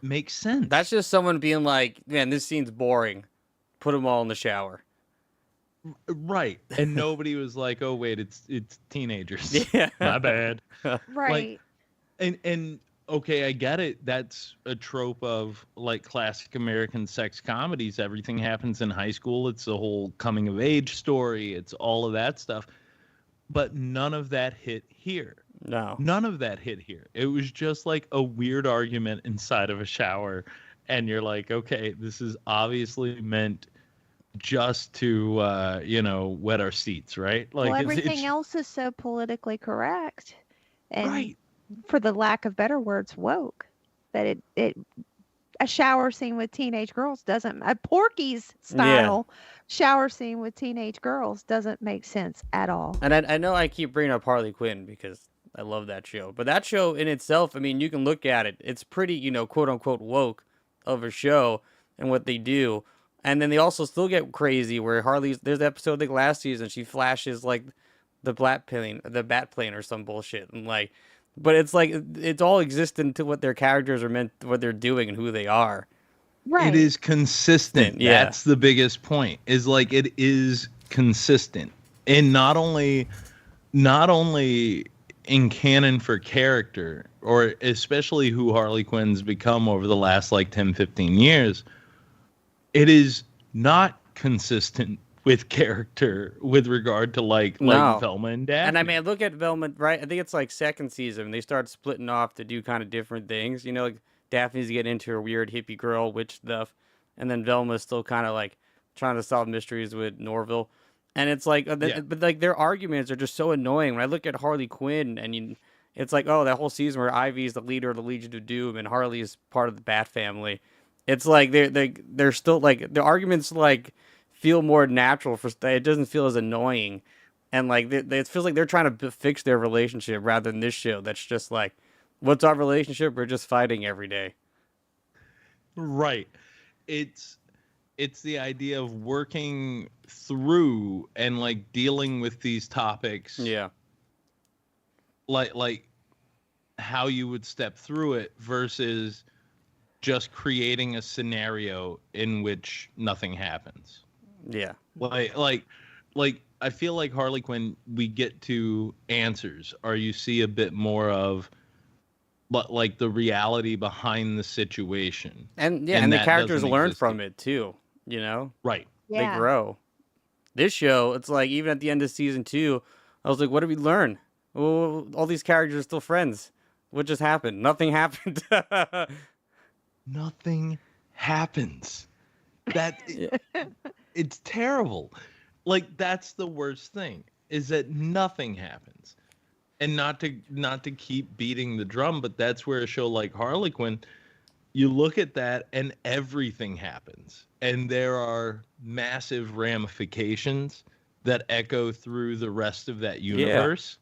make sense? That's just someone being like, man, this scene's boring. Put them all in the shower. right. And nobody was like, oh, wait, it's teenagers. Yeah. My bad. Right. And okay, I get it. That's a trope of like classic American sex comedies. Everything happens in high school. It's a whole coming of age story. It's all of that stuff. But none of that hit here. No. None of that hit here. It was just like a weird argument inside of a shower. And you're like, okay, this is obviously meant just to, wet our seats, right? Like Well, it's- everything else is so politically correct, and right. for the lack of better words, woke. That it a shower scene with teenage girls doesn't a Porky's style shower scene with teenage girls doesn't make sense at all. And I know I keep bringing up Harley Quinn because I love that show. But that show in itself, I mean, you can look at it. It's pretty, quote unquote woke of a show and what they do. And then they also still get crazy where there's an episode like last season, she flashes like the bat plane or some bullshit. And like, but it's like, it's all existent to what their characters are meant, what they're doing and who they are. Right. It is consistent. Yeah. That's the biggest point. Is like it is consistent. And not only in canon for character, or especially who Harley Quinn's become over the last like 10, 15 years, it is not consistent with character with regard to like No. Velma and Daphne. And I mean, look at Velma, right? I think it's like second season. They start splitting off to do kind of different things. Like Daphne's getting into her weird hippie girl witch stuff, and then Velma's still kind of like trying to solve mysteries with Norville. And it's like, but like their arguments are just so annoying. When I look at Harley Quinn, and it's like, oh, that whole season where Ivy's the leader of the Legion of Doom and Harley is part of the Bat family. It's like they're still like the arguments like feel more natural it doesn't feel as annoying, and like it feels like they're trying to fix their relationship rather than this show that's just like, what's our relationship? We're just fighting every day. Right. It's the idea of working through and like dealing with these topics. Yeah. Like how you would step through it versus just creating a scenario in which nothing happens. Yeah. Like I feel like Harley Quinn, we get to answers, or you see a bit more of like the reality behind the situation. And the characters learn from it too, you know? Right. Yeah. They grow. This show, it's like, even at the end of season 2, I was like, what did we learn? Well, all these characters are still friends. What just happened? Nothing happened. Nothing happens. It's terrible. Like, that's the worst thing, is that nothing happens. And not to keep beating the drum, but that's where a show like Harley Quinn, you look at that and everything happens. And there are massive ramifications that echo through the rest of that universe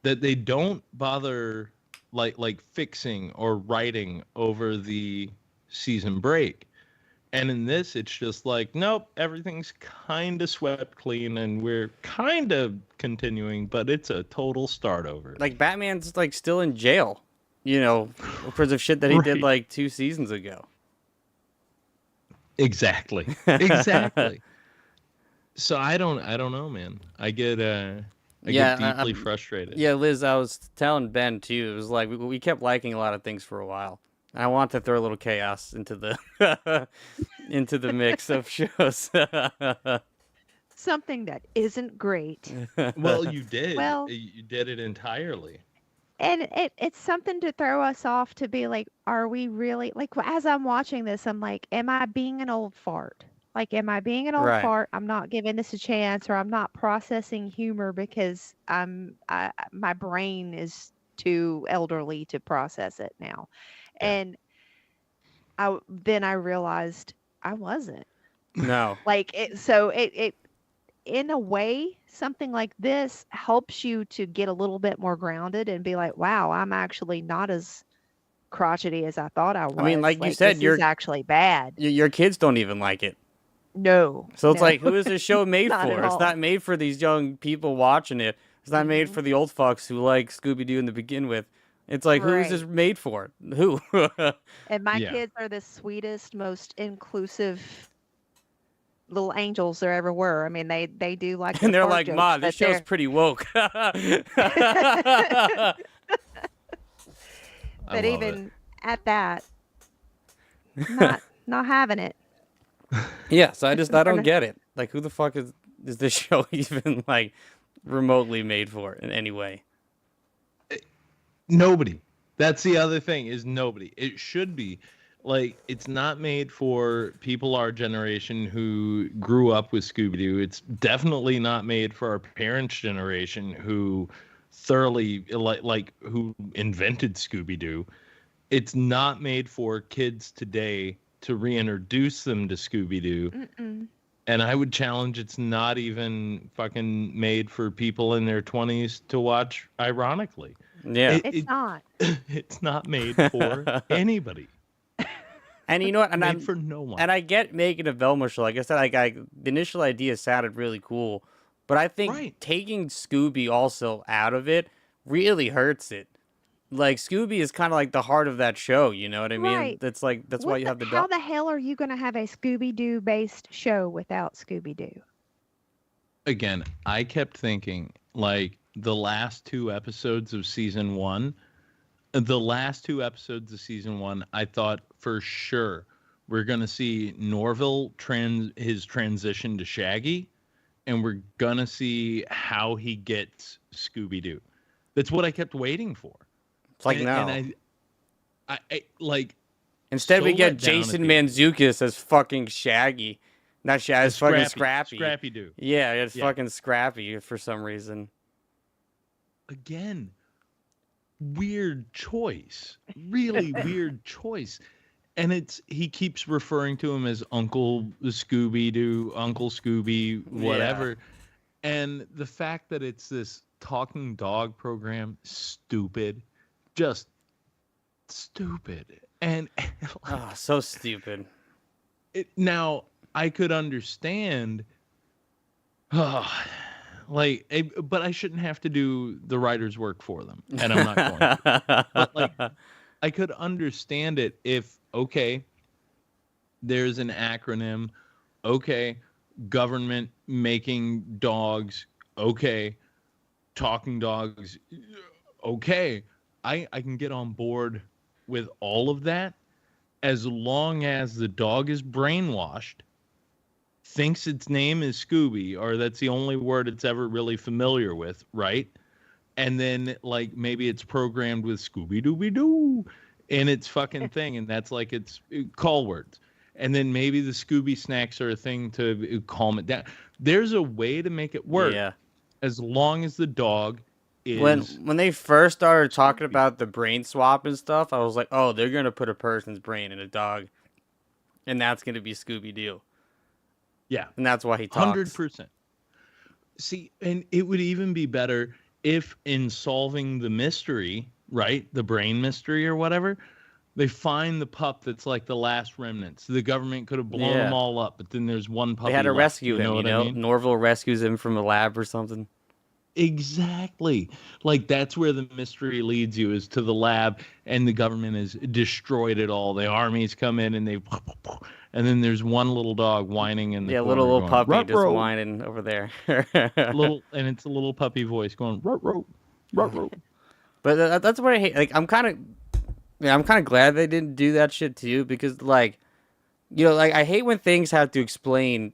that they don't bother like fixing or writing over the season break. And in this, it's just like, nope, everything's kind of swept clean and we're kind of continuing, but it's a total start over. Like, Batman's like still in jail, you know, because of shit that he did like 2 seasons ago. Exactly. So I don't know, man. I get deeply frustrated. Yeah, Liz, I was telling Ben too. It was like we kept liking a lot of things for a while. I want to throw a little chaos into the into the mix of shows. Something that isn't great. Well, you did. Well, you did it entirely. And it's something to throw us off to be like, are we really, like, as I'm watching this, I'm like, am I being an old fart? Like, am I being an old Right. fart? I'm not giving this a chance, or I'm not processing humor because my brain is too elderly to process it now. And then I realized I wasn't. No. Like, it in a way, something like this helps you to get a little bit more grounded and be like, wow, I'm actually not as crotchety as I thought I was. I mean, like you said, this is actually bad. Your kids don't even like it. No. So it's no. like, who is this show made Not for? at It's all. not made for these young people watching it. It's not made for the old fucks who like Scooby-Doo in the begin with. It's like, who is this made for? Who? And my Yeah. kids are the sweetest, most inclusive little angels there ever were. I mean, they do like And their they're fart like, jokes, Ma, but this show's they're- pretty woke. But love even at that, not having it. Yeah, so I don't get it. Like, who the fuck is this show even like remotely made for in any way? Nobody. That's the other thing, is nobody. It should be. Like, it's not made for people our generation who grew up with Scooby-Doo. It's definitely not made for our parents' generation who thoroughly, like who invented Scooby-Doo. It's not made for kids today to reintroduce them to Scooby-Doo. Mm-mm. And I would challenge, it's not even fucking made for people in their 20s to watch ironically. Yeah. It's not. It's not made for anybody. And you know what? And Made for no one. And I get making a Velma show. Like I said, the initial idea sounded really cool, but I think taking Scooby also out of it really hurts it. Like, Scooby is kind of like the heart of that show. You know what I mean? Right. That's why you have the How the hell are you going to have a Scooby-Doo based show without Scooby-Doo? Again, I kept thinking, like, the last 2 episodes of season 1, I thought for sure we're going to see Norville his transition to Shaggy, and we're going to see how he gets Scooby-Doo. That's what I kept waiting for. It's like, And- no. and I like. Instead, we so get let down at Jason the end. Mantzoukas as fucking Shaggy. Not Shaggy, as fucking Scrappy. Scrappy Doo. Yeah, it's Yeah. fucking Scrappy for some reason. Again, weird choice. Really weird choice. And he keeps referring to him as Uncle Scooby-Doo, Uncle Scooby, whatever. And the fact that it's this talking dog program, stupid. Just stupid. And Oh, so stupid. now I could understand but I shouldn't have to do the writer's work for them, and I'm not going to. But like, I could understand it if, okay, there's an acronym, okay, government making dogs, okay, talking dogs, okay, I can get on board with all of that as long as the dog is brainwashed, thinks its name is Scooby, or that's the only word it's ever really familiar with, right? And then, like, maybe it's programmed with Scooby-Dooby-Doo in its fucking thing, and that's like its call words. And then maybe the Scooby snacks are a thing to calm it down. There's a way to make it work, as long as the dog is... When they first started talking about the brain swap and stuff, I was like, oh, they're going to put a person's brain in a dog, and that's going to be Scooby-Doo. Yeah. And that's why he talks. 100%. See, and it would even be better if in solving the mystery, right, the brain mystery or whatever, they find the pup that's like the last remnants. The government could have blown them all up, but then there's one puppy They had to left, rescue him, what I mean? Norville rescues him from a lab or something. Exactly. Like, that's where the mystery leads you, is to the lab, and the government has destroyed it all. The armies come in, and and then there's one little dog whining in the corner. little going, puppy just "Ruh-roh." whining over there. And it's a little puppy voice going, "Ruh-roh, ruh-roh." But that's what I hate. Like, I'm kind of glad they didn't do that shit too, because like, like I hate when things have to explain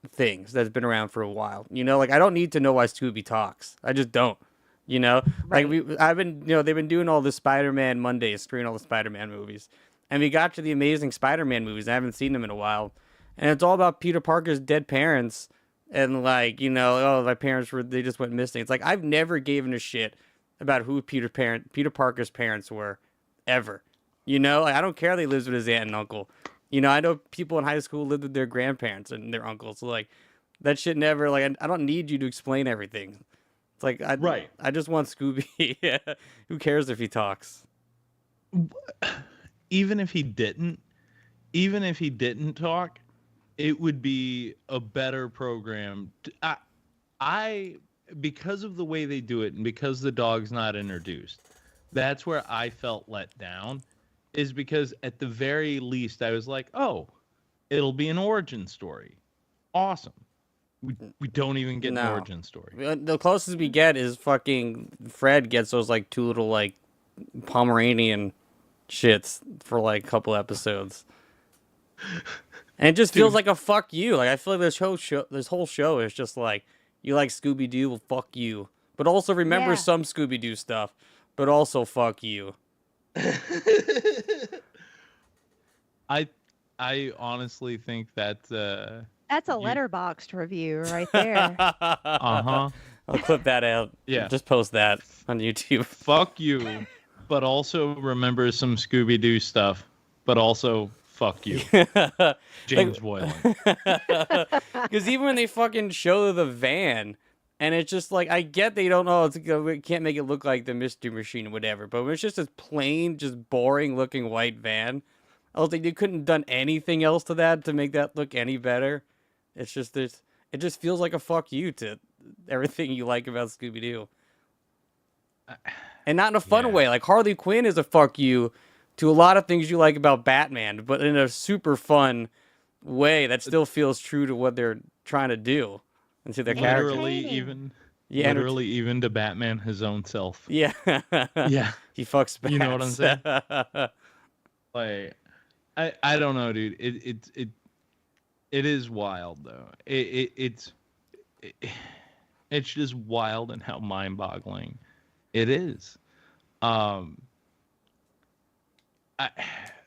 things that's been around for a while. Like I don't need to know why Scooby talks. I just don't. Like they've been doing all the Spider-Man Mondays, screening all the Spider-Man movies, and we got to the Amazing Spider-Man movies. I haven't seen them in a while, and it's all about Peter Parker's dead parents, and like oh, my parents they just went missing. It's like I've never given a shit about who Peter Parker's parents were, ever. Like I don't care if he lives with his aunt and uncle. I know people in high school lived with their grandparents and their uncles. So like, that shit never, like, I don't need you to explain everything. It's like, I just want Scooby. Who cares if he talks? Even if he didn't talk, it would be a better program. Because of the way they do it and because the dog's not introduced, that's where I felt let down. Is because at the very least I was like, oh, it'll be an origin story. Awesome. We don't even get an origin story. The closest we get is fucking Fred gets those like two little like Pomeranian shits for like a couple episodes. And it just feels like a fuck you. Like I feel like this whole show is just like, you like Scooby-Doo, well fuck you. But also remember some Scooby-Doo stuff, but also fuck you. I honestly think that's a letterboxed review right there. Uh-huh. I'll clip that out. Yeah. Just post that on YouTube. Fuck you. But also remember some Scooby-Doo stuff. But also fuck you. James Boylan. Because even when they fucking show the van, and it's just like, I get they don't know, we can't make it look like the Mystery Machine or whatever, but when it's just this plain, just boring looking white van, I was like, they couldn't have done anything else to that to make that look any better. It's just this, it just feels like a fuck you to everything you like about Scooby-Doo. And not in a fun way. Like Harley Quinn is a fuck you to a lot of things you like about Batman, but in a super fun way that still feels true to what they're trying to do. And to their character. Literally even to Batman his own self. Yeah. Yeah. He fucks bats. You know what I'm saying? Like, I don't know, dude. It is wild though. It's just wild and how mind-boggling it is.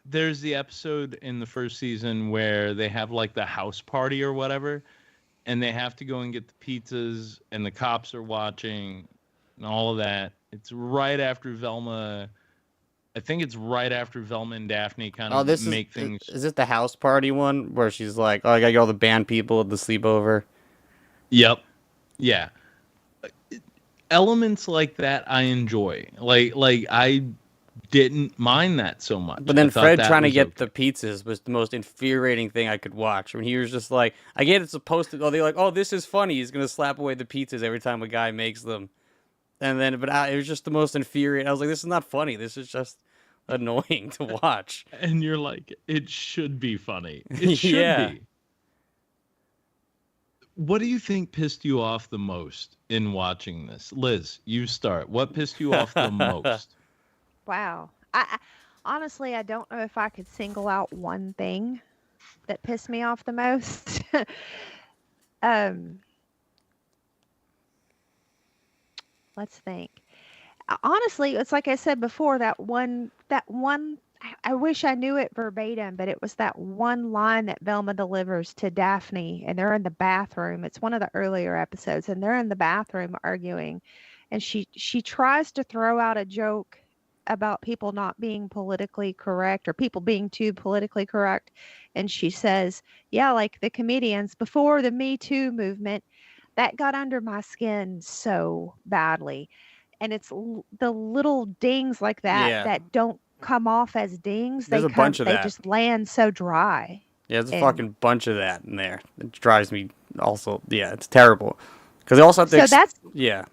there's the episode in the first season where they have like the house party or whatever, and they have to go and get the pizzas, and the cops are watching, and all of that. It's right after Velma. I think it's right after Velma and Daphne kind of make things. Is it the house party one where she's like, "Oh, I gotta get all the band people at the sleepover"? Yep. Yeah. Elements like that I enjoy. Like I didn't mind that so much. But then I thought Fred that trying to was get okay. the pizzas was the most infuriating thing I could watch. When he was just like, I get it's supposed to. Oh, they're like, oh, this is funny. He's gonna slap away the pizzas every time a guy makes them. And then, it was just the most infuriating. I was like, this is not funny. This is just annoying to watch. And you're like, it should be funny. It should Yeah. be. What do you think pissed you off the most in watching this? Liz, you start. What pissed you off the most? Wow. I honestly, I don't know if I could single out one thing that pissed me off the most. Let's think. Honestly, it's like I said before, that one I wish I knew it verbatim, but it was that one line that Velma delivers to Daphne, and they're in the bathroom. It's one of the earlier episodes, and they're in the bathroom arguing, and she tries to throw out a joke about people not being politically correct or people being too politically correct, and she says, yeah, like the comedians before the Me Too movement, that got under my skin so badly. And it's the little dings like that Yeah. that don't come off as dings. There's they a bunch of they that. just land so dry. Yeah, there's a And- fucking bunch of that in there. It drives me also. Yeah, it's terrible. Because they also have to. So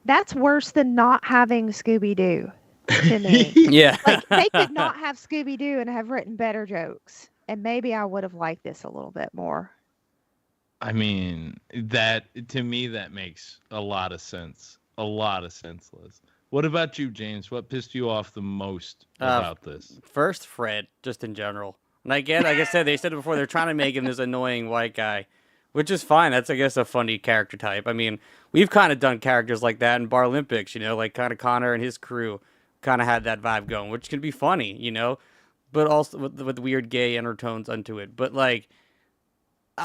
that's worse than not having Scooby Doo to me. Yeah. Like they could not have Scooby Doo and have written better jokes, and maybe I would have liked this a little bit more. I mean, that to me that makes a lot of sense. A lot of sense, Liz. What about you, James? What pissed you off the most about this? First, Fred, just in general. And I get, like I said, they said it before, they're trying to make him this annoying white guy, which is fine. That's, I guess, a funny character type. I mean, we've kind of done characters like that in Barlympics, you know, like kind of Connor and his crew kind of had that vibe going, which can be funny, you know, but also with weird gay undertones unto it. But, like,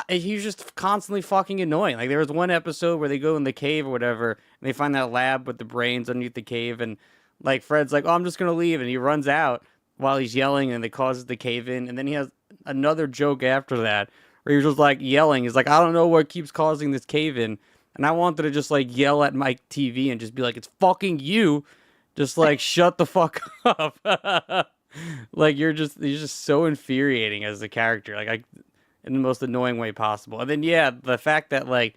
he's just constantly fucking annoying. Like, there was one episode where they go in the cave or whatever, and they find that lab with the brains underneath the cave, and, like, Fred's like, oh, I'm just gonna leave, and he runs out while he's yelling, and it causes the cave in, and then he has another joke after that, where he's just, like, yelling. He's like, I don't know what keeps causing this cave in, and I wanted to just, like, yell at my TV and just be like, it's fucking you, just, like, shut the fuck up. Like, he's just so infuriating as a character. Like, in the most annoying way possible. And then, yeah, the fact that, like,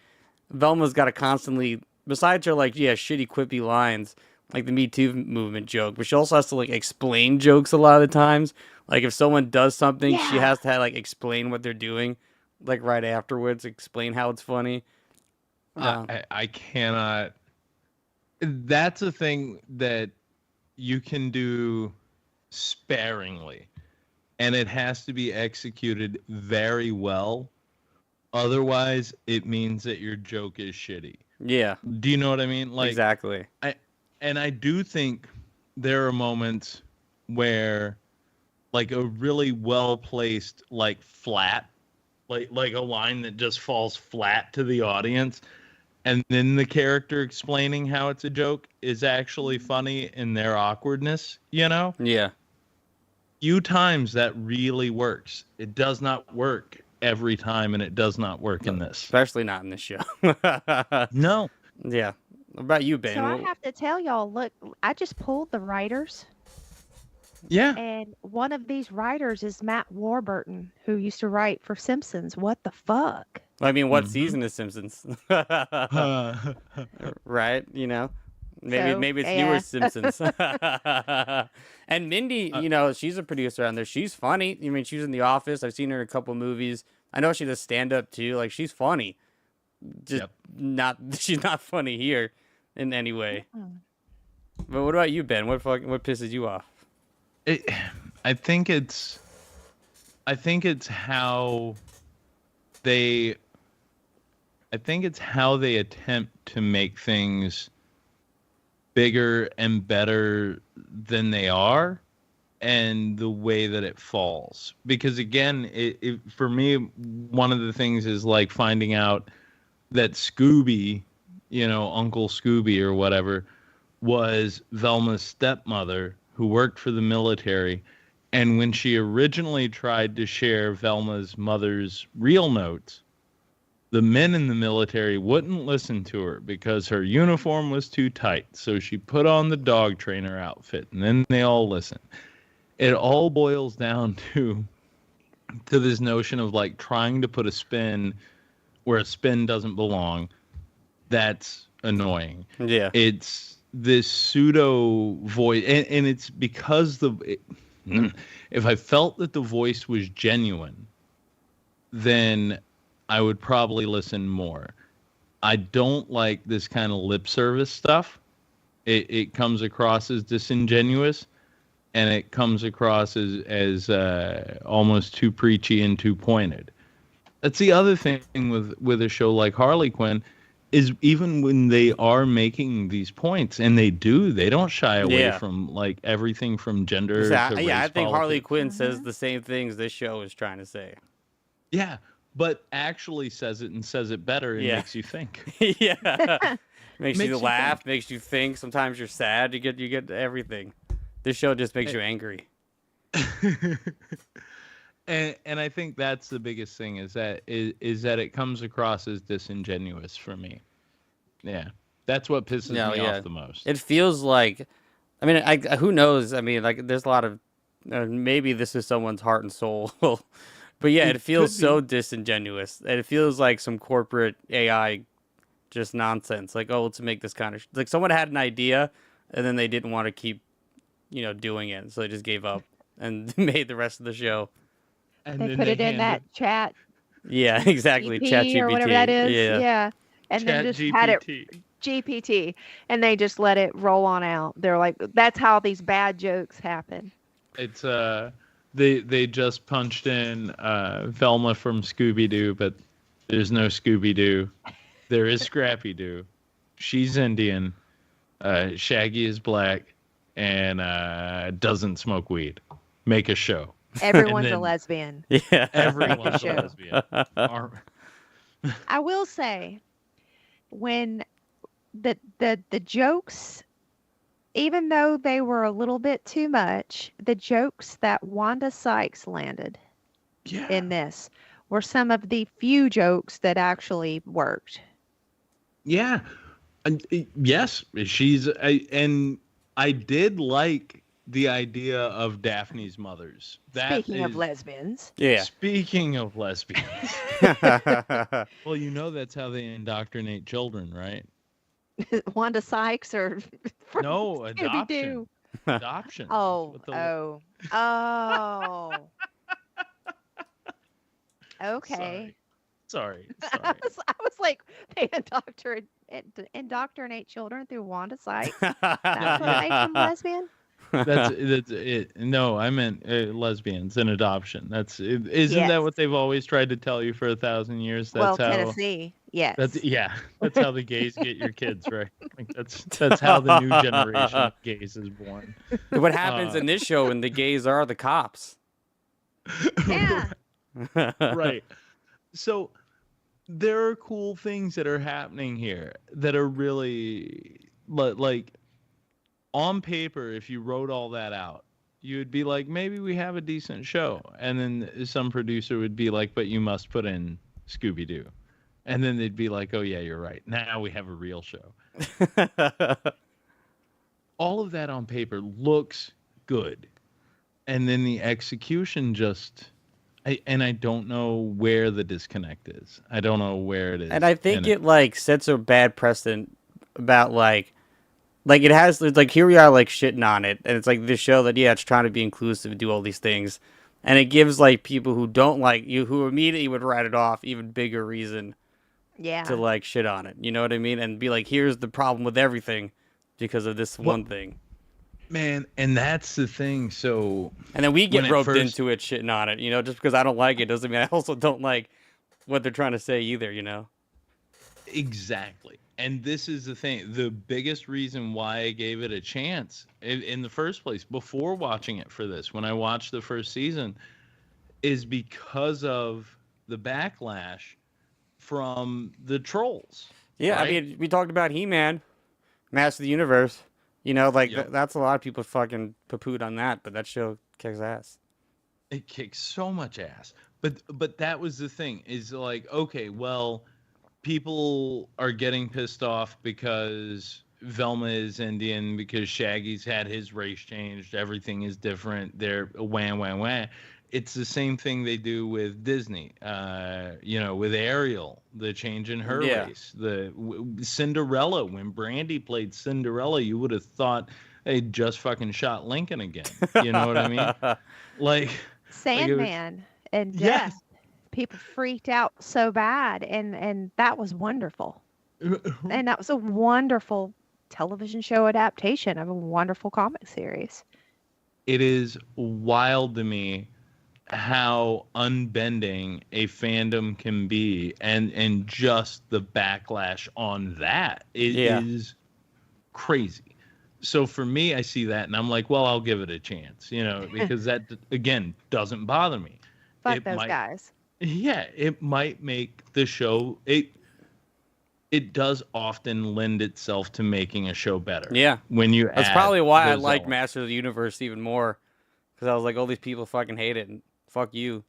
Velma's got to constantly, besides her, like, yeah, shitty quippy lines, like the Me Too movement joke, but she also has to, like, explain jokes a lot of the times. Like, if someone does something, she has to, like, explain what they're doing, like, right afterwards, explain how it's funny. I cannot. That's a thing that you can do sparingly. And it has to be executed very well. Otherwise, it means that your joke is shitty. Yeah. Do you know what I mean? Like, exactly. I do think there are moments where, like, a really well-placed, like, flat, like a line that just falls flat to the audience, and then the character explaining how it's a joke is actually funny in their awkwardness, you know? Yeah. Few times that really works. It does not work every time, and it does not work in this. Especially not in this show. No. Yeah. What about you, Ben? So I have to tell y'all, look, I just pulled the writers, Yeah. and one of these writers is Matt Warburton, who used to write for Simpsons. What the fuck? I mean, what season is Simpsons? Right? You know? Maybe it's newer Simpsons. And Mindy, you know, she's a producer on there. She's funny. I mean, she was in The Office. I've seen her in a couple movies. I know she does stand-up, too. Like, she's funny. Just she's not funny here in any way. But what about you, Ben? What pisses you off? I think it's how they attempt to make things bigger and better than they are. and the way that it falls. Because again, for me, one of the things is like finding out that Scooby, Uncle Scooby or whatever, was Velma's stepmother who worked for the military. And when she originally tried to share Velma's mother's real notes, the men in the military wouldn't listen to her because her uniform was too tight. So she put on the dog trainer outfit, and then they all listened. It all boils down to this notion of like trying to put a spin where a spin doesn't belong. That's annoying. Yeah. It's this pseudo voice, and it's because if I felt that the voice was genuine, then I would probably listen more. I don't like this kind of lip service stuff. It comes across as disingenuous, and it comes across as almost too preachy and too pointed. That's the other thing with a show like Harley Quinn, is even when they are making these points, and they don't shy away from like everything from gender to race I think Harley politics. Quinn says the same things this show is trying to say. Yeah, but actually says it and says it better and Yeah. makes you think. Yeah. Makes you you laugh, makes you think. Sometimes you're sad. You get everything. This show just makes you angry. And I think that's the biggest thing is that it comes across as disingenuous for me. Yeah, that's what pisses me off the most. It feels like, I mean, who knows? I mean, like, there's a lot of maybe this is someone's heart and soul, but yeah, it feels so disingenuous. And it feels like some corporate AI just nonsense. Like, oh, let's make this kind of like someone had an idea, and then they didn't want to keep, doing it, so they just gave up and made the rest of the show. And They then put it in hand that chat Yeah, exactly. GPT or whatever that is. Yeah. And then Chat just had it GPT. GPT, and they just let it roll on out. They're like, that's how these bad jokes happen. It's they just punched in Velma from Scooby Doo, but there's no Scooby Doo. There is Scrappy Doo. She's Indian. Shaggy is black, and doesn't smoke weed. Make a show. Everyone's a then- lesbian. Yeah. Everyone's a show. lesbian. I will say, when the jokes, even though they were a little bit too much, the jokes that Wanda Sykes landed in this were some of the few jokes that actually worked. Yeah. Yes, and I did like the idea of Daphne's mothers. Speaking of lesbians. Yeah. Speaking of lesbians. Well, that's how they indoctrinate children, right? Wanda Sykes or from No, adoption. Scooby-Doo. Adoption. Oh, That's what oh. Okay. Sorry. I was like, they indoctrinate children through Wanda Sykes. That's what makes them lesbian. That's it. No, I meant lesbians and adoption. Isn't Yes. that what they've always tried to tell you for 1,000 years? That's how Tennessee, yes. That's how the gays get your kids, right? Like that's how the new generation of gays is born. What happens in this show when the gays are the cops? Yeah. Right. So there are cool things that are happening here that are really like on paper. If you wrote all that out, you would be like, maybe we have a decent show. And then some producer would be like, but you must put in Scooby Doo. And then they'd be like, oh yeah, you're right. Now we have a real show. All of that on paper looks good. And then the execution just... I don't know where the disconnect is. I don't know where it is. And I think it like sets a bad precedent about like it has like here we are like shitting on it, and it's like this show that it's trying to be inclusive and do all these things, and it gives like people who don't like you, who immediately would write it off, even bigger reason to like shit on it. You know what I mean? And be like, here's the problem with everything because of this one thing. Man, and that's the thing. So, and then we get roped first... into it, shitting on it. Just because I don't like it doesn't mean I also don't like what they're trying to say either. Exactly. And this is the thing. The biggest reason why I gave it a chance in the first place, before watching it for this, when I watched the first season, is because of the backlash from the trolls. Yeah, right? I mean, we talked about He-Man, Master of the Universe. You know, like Yep. that's a lot of people fucking poo-pooed on that, but that show kicks ass. It kicks so much ass. But that was the thing, is like, okay, well, people are getting pissed off because Velma is Indian, because Shaggy's had his race changed, everything is different. They're wah. It's the same thing they do with Disney. With Ariel, the change in her Yeah. race. Cinderella, when Brandy played Cinderella, you would have thought they just fucking shot Lincoln again. You know what I mean? Like, Sandman and Yes. Death. People freaked out so bad, and that was wonderful. And that was a wonderful television show adaptation of a wonderful comic series. it is wild to me how unbending a fandom can be, and just the backlash on that is crazy. So for me, I see that and I'm like, well, I'll give it a chance, because that, again, doesn't bother me. Fuck It those might- guys. Yeah, it might make the show, it does often lend itself to making a show better. Yeah. When you That's add probably why I those like elements. Master of the Universe even more, because I was like, all these people fucking hate it, and fuck you.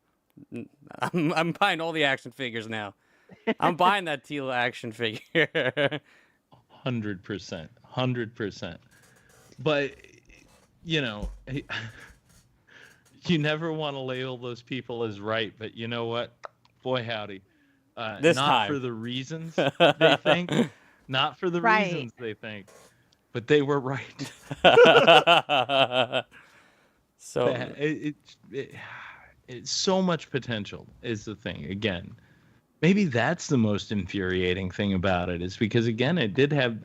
I'm buying all the action figures now. I'm buying that teal action figure. 100%. But, you never want to label those people as right, but you know what? Boy, howdy. This not time. for the reasons they think, not for the Right. reasons they think, but they were right. So It's so much potential is the thing. Again, maybe that's the most infuriating thing about it, is because, again, it did have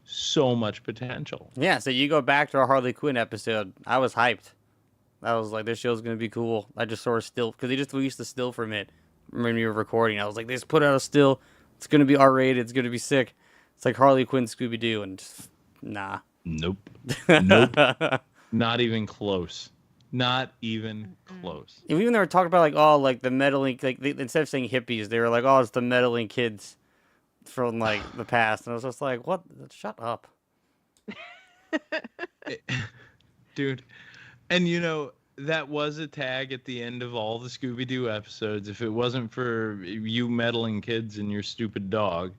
so much potential. yeah, so you go back to our Harley Quinn episode. I was hyped. I was like, this show's gonna be cool. I just saw a still because they just released the still from it when we were recording. I was like, they just put out a still. It's gonna be R-rated. It's gonna be sick. It's like Harley Quinn, Scooby Doo, and just, nah. Nope. Nope. Not even close. Not even close. Even they were talking about like, oh, like the meddling, like instead of saying hippies, they were like, oh, it's the meddling kids from like the past, and I was just like, what? Shut up. Dude. And that was a tag at the end of all the Scooby-Doo episodes. If it wasn't for you meddling kids and your stupid dog,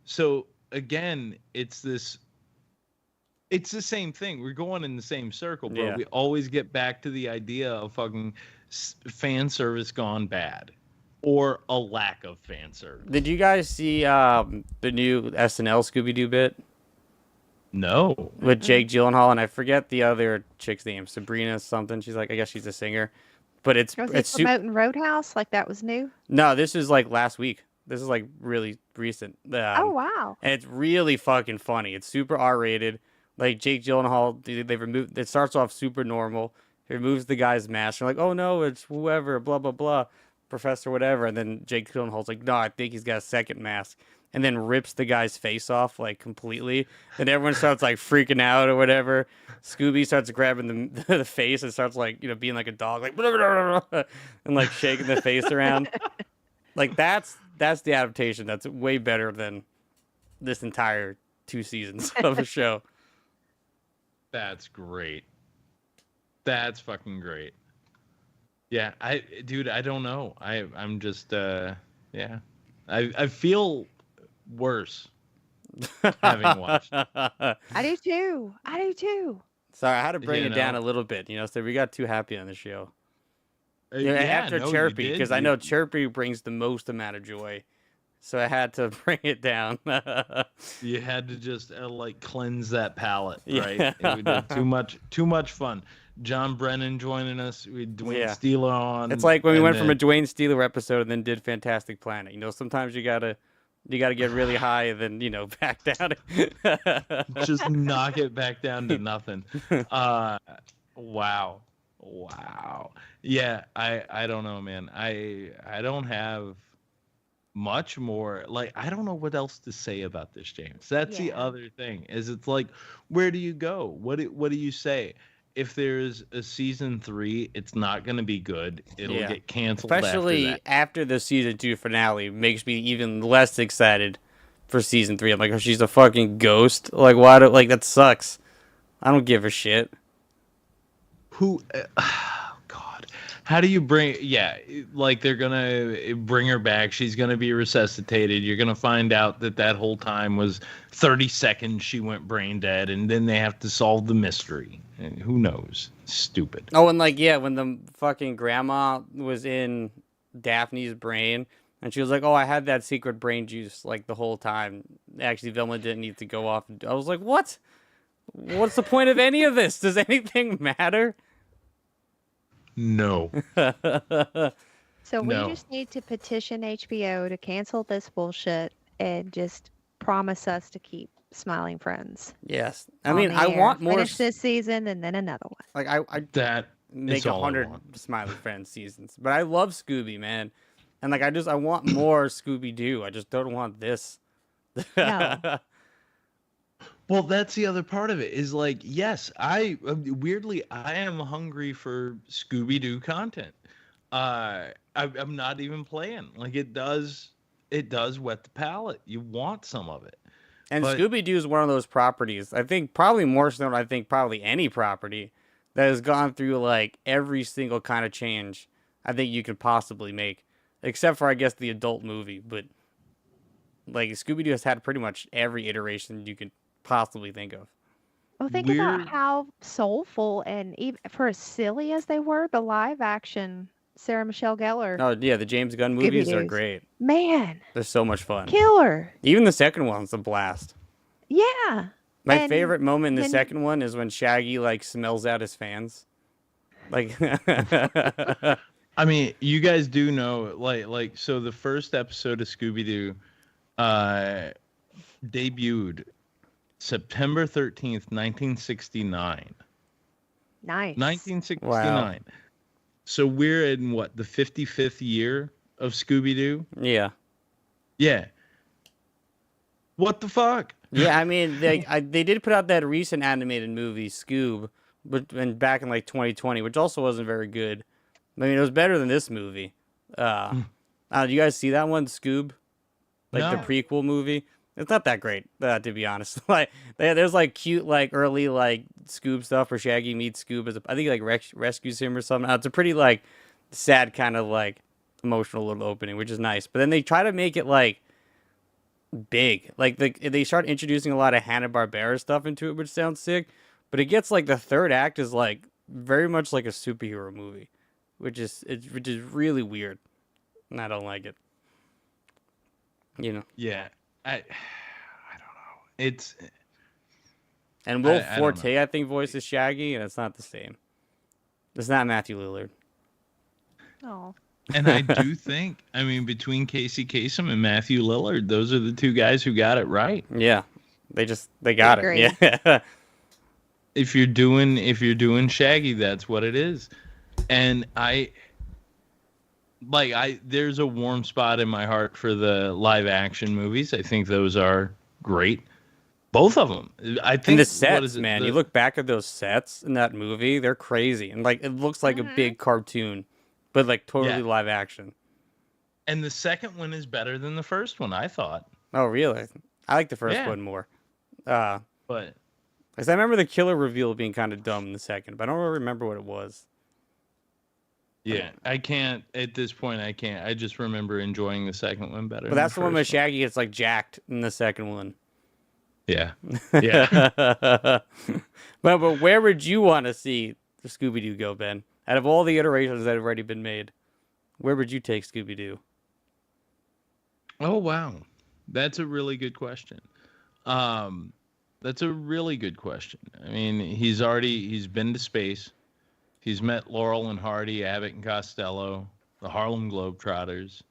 So again, it's the same thing. We're going in the same circle, bro. Yeah. We always get back to the idea of fucking fan service gone bad, or a lack of fan service. Did you guys see the new SNL Scooby Doo bit No. with Jake Gyllenhaal, and I forget the other chick's name, Sabrina something. She's like, I guess she's a singer, but it's Was it's it promoting Roadhouse? Like that was new? no. This is like last week. This is like really recent. Oh, wow. And it's really fucking funny. It's super R-rated. Like Jake Gyllenhaal, they removed. It starts off super normal. He removes the guy's mask. They're like, oh no, it's whoever, blah blah blah, Professor whatever. And then Jake Gyllenhaal's like, no, I think he's got a second mask. And then rips the guy's face off like completely. Then everyone starts like freaking out or whatever. Scooby starts grabbing the face and starts like being like a dog, like blah, blah, blah, and like shaking the face around. Like that's the adaptation. That's way better than this entire 2 seasons of a show. That's great. That's fucking great. Yeah, dude, I don't know. I'm just yeah. I feel worse having watched it. I do too. Sorry, I had to bring You it down know? a little bit. So we got too happy on the show. Yeah, After no, you Chirpy, did. because I know Chirpy brings the most amount of joy. So I had to bring it down. You had to just like cleanse that palate, Yeah. right? We did too much fun. John Brennan joining us. We had Dwayne Yeah. Steeler on. It's like when we and went from a then- Dwayne Steeler episode and then did Fantastic Planet. Sometimes you gotta get really high and then back down. just knock it back down to nothing. Wow. Yeah, I don't know, man. I don't have much more like I don't know what else to say about this, James. That's the Yeah. other thing. Is it's like where do you go? What do you say? If there's a season 3, it's not going to be good. It'll Yeah. get canceled Especially after the season 2 finale makes me even less excited for season 3. I'm like, oh, she's a fucking ghost. Like, why do like that sucks? I don't give a shit. Who God, how do you bring like they're gonna bring her back, she's gonna be resuscitated, you're gonna find out that whole time was 30 seconds she went brain dead, and then they have to solve the mystery, and who knows. Stupid. Oh, and like, yeah, when the fucking grandma was in Daphne's brain, and she was like, oh, I had that secret brain juice like the whole time. Actually, Velma didn't need to go off. I was like, what? What's the point of any of this? Does anything matter? No. So we No. just need to petition HBO to cancel this bullshit and just promise us to keep Smiling Friends. Yes. I on mean, the I air. want more. Finish this season and then another one. Like, I That make is all I 100 want. Smiley Friends seasons, but I love Scooby, man. And like, I want more Scooby Doo. I just don't want this. No. Well, that's the other part of it is like, yes, weirdly I am hungry for Scooby-Doo content. I'm not even playing. Like it does whet the palate. You want some of it. And But- Scooby Doo is one of those properties. I think probably more so than I think probably any property that has gone through like every single kind of change I think you could possibly make, except for I guess the adult movie. But like Scooby Doo has had pretty much every iteration you could possibly think of. Well, think Weird. about how soulful and even for as silly as they were, the live action Sarah Michelle Gellar. Oh yeah, the James Gunn movies are Scooby-Doos. great. Man, They're so much fun. killer. Even the second one's a blast. Yeah. My And favorite moment in the then- second one is when Shaggy like smells out his fans. Like I mean, you guys do know, like, so the first episode of Scooby-Doo debuted September 13th, 1969. Nice. 1969. So we're in what, the 55th year of Scooby-Doo? yeah. Yeah. What the fuck? Yeah, I mean, they did put out that recent animated movie, Scoob, and back in like 2020, which also wasn't very good. I mean, it was better than this movie. Do you guys see that one, Scoob? Like No. the prequel movie? It's not that great, to be honest. Like, there's like cute, like early like Scoob stuff where Shaggy meets Scoob I think he like rescues him or something. It's a pretty like sad kind of like emotional little opening, which is nice. But then they try to make it like big. Like they start introducing a lot of Hanna-Barbera stuff into it, which sounds sick. But it gets like the third act is like very much like a superhero movie, which is really weird, and I don't like it. You know. Yeah. I don't know. It's And Will I don't Forte, I think, voices Shaggy, and it's not the same. It's not Matthew Lillard. Oh. and I do think, I mean, between Casey Kasem and Matthew Lillard, those are the two guys who got it right. Yeah, they got Agree. it. Yeah. If you're doing Shaggy, that's what it is. And there's a warm spot in my heart for the live action movies. I think those are great. Both of them. I think And the what sets, is it, man. the- You look back at those sets in that movie, they're crazy. And like it looks like a big cartoon, but like totally Yeah. live action. And the second one is better than the first one, I thought. Oh, really? I like the first Yeah. one more. But 'Cause I remember the killer reveal being kind of dumb in the second, but I don't really remember what it was. yeah, I can't at this point. I can't. I just remember enjoying the second one better. But than that's the one where first Shaggy gets like jacked in the second one. Yeah, yeah. but where would you want to see the Scooby Doo go, Ben? Out of all the iterations that have already been made, where would you take Scooby Doo? Oh wow, that's a really good question. That's a really good question. I mean, he's been to space. He's met Laurel and Hardy, Abbott and Costello, the Harlem Globetrotters.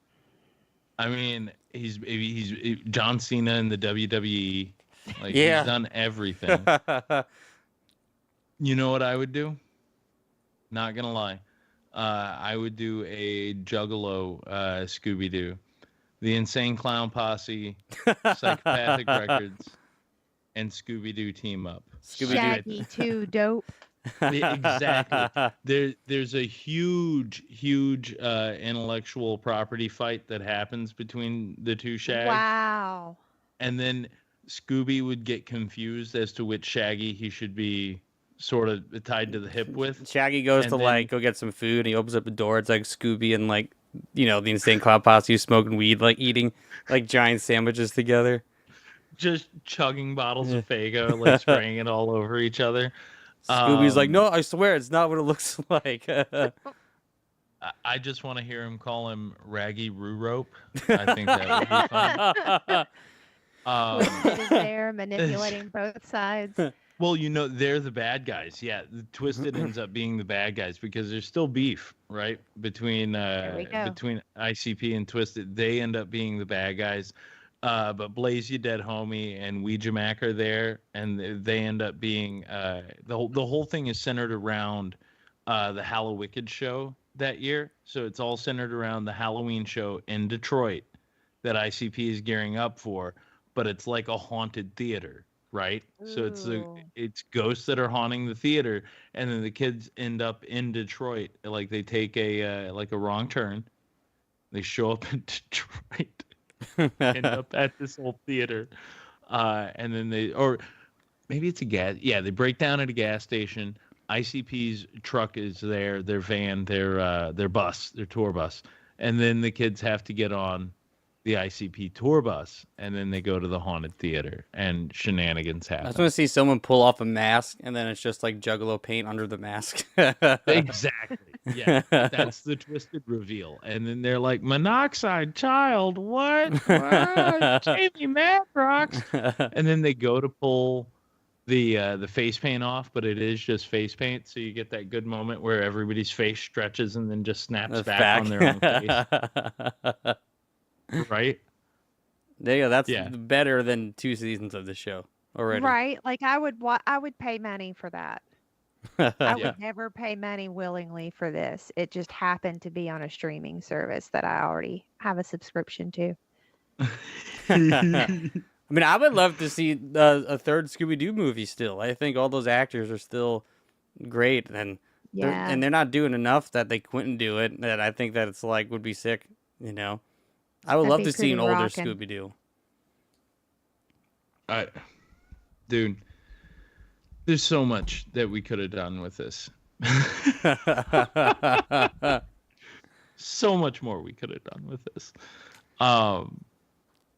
I mean, he's John Cena in the WWE. Like Yeah. he's done everything. You know what I would do? Not gonna lie. I would do a Juggalo Scooby-Doo the Insane Clown Posse, Psychopathic Records, and Scooby-Doo team up. Shaggy too dope. Exactly. There's a huge intellectual property fight that happens between the two Shags. Wow. And then Scooby would get confused as to which Shaggy he should be sort of tied to the hip with. Shaggy goes to like go get some food and he opens up the door. It's like Scooby and like, you know, the Insane Clown Posse smoking weed, like eating like giant sandwiches together. Just chugging bottles of Faygo, like spraying it all over each other. Scooby's like, no, I swear it's not what it looks like. I just want to hear him call him Raggy Roo Rope. I think that would be fun. Twisted is there manipulating both sides. Well, you know, they're the bad guys. Yeah, the Twisted ends up being the bad guys because there's still beef, right? Between ICP and Twisted. They end up being the bad guys. But Blaze You Dead Homie and Ouija Mac are there, and they end up being the whole thing is centered around the Hallowicked show that year. So it's all centered around the Halloween show in Detroit that ICP is gearing up for, but it's like a haunted theater, right? Ooh. So it's ghosts that are haunting the theater, and then the kids end up in Detroit. Like they take a wrong turn, they show up in Detroit. End up at this old theater, and then maybe it's a gas. Yeah, they break down at a gas station. ICP's truck is there, their van, their bus, their tour bus, and then the kids have to get on the ICP tour bus, and then they go to the haunted theater, and shenanigans happen. I just want to see someone pull off a mask, and then it's just like Juggalo paint under the mask. Exactly. Yeah, that's the Twisted reveal. And then they're like, monoxide child, what? Jamie Madrox. And then they go to pull the face paint off, but it is just face paint, so you get that good moment where everybody's face stretches and then just snaps back on their own face. Right? There you go. That's better than 2 seasons of the show already. Right? Like I would pay money for that. I would never pay money willingly for this. It just happened to be on a streaming service that I already have a subscription to. I mean, I would love to see a third Scooby-Doo movie still. I think all those actors are still great, and they're not doing enough that they couldn't do it. That I think that it's like would be sick, you know. I would love to see an older Scooby-Doo. Dude, there's so much that we could have done with this. So much more we could have done with this.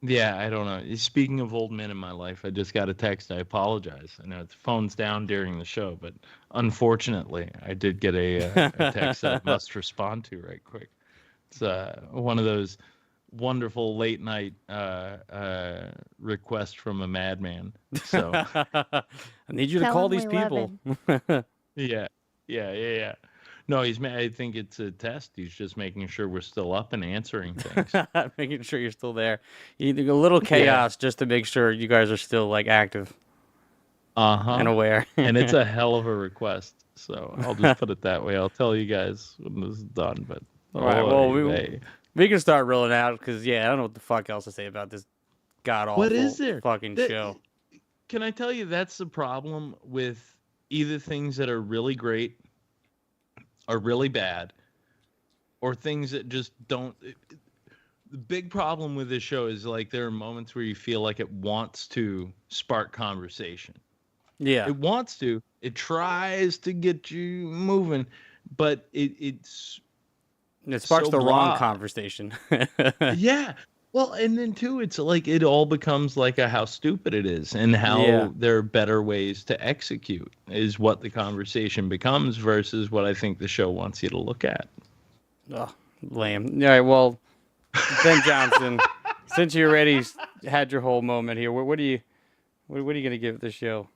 Yeah, I don't know. Speaking of old men in my life, I just got a text. I apologize. I know the phone's down during the show, but unfortunately, I did get a text that I must respond to right quick. It's one of those wonderful late night request from a madman. So I need you to call these people. Yeah. No, I think it's a test. He's just making sure we're still up and answering things. Making sure you're still there. You do a little chaos just to make sure you guys are still like active. And aware. And it's a hell of a request. So I'll just put it that way. I'll tell you guys when this is done. But all right, well, we can start rolling out because I don't know what the fuck else to say about this god awful fucking show. Can I tell you that's the problem with either things that are really great or really bad, or things that just don't. The big problem with this show is like there are moments where you feel like it wants to spark conversation. Yeah, it wants to. It tries to get you moving, but it sparks the wrong conversation. Yeah. Well, and then too, it's like it all becomes like how stupid it is and how there are better ways to execute is what the conversation becomes versus what I think the show wants you to look at. Oh, lame. All right, well, Ben Johnson, since you already had your whole moment here, what are you gonna give the show?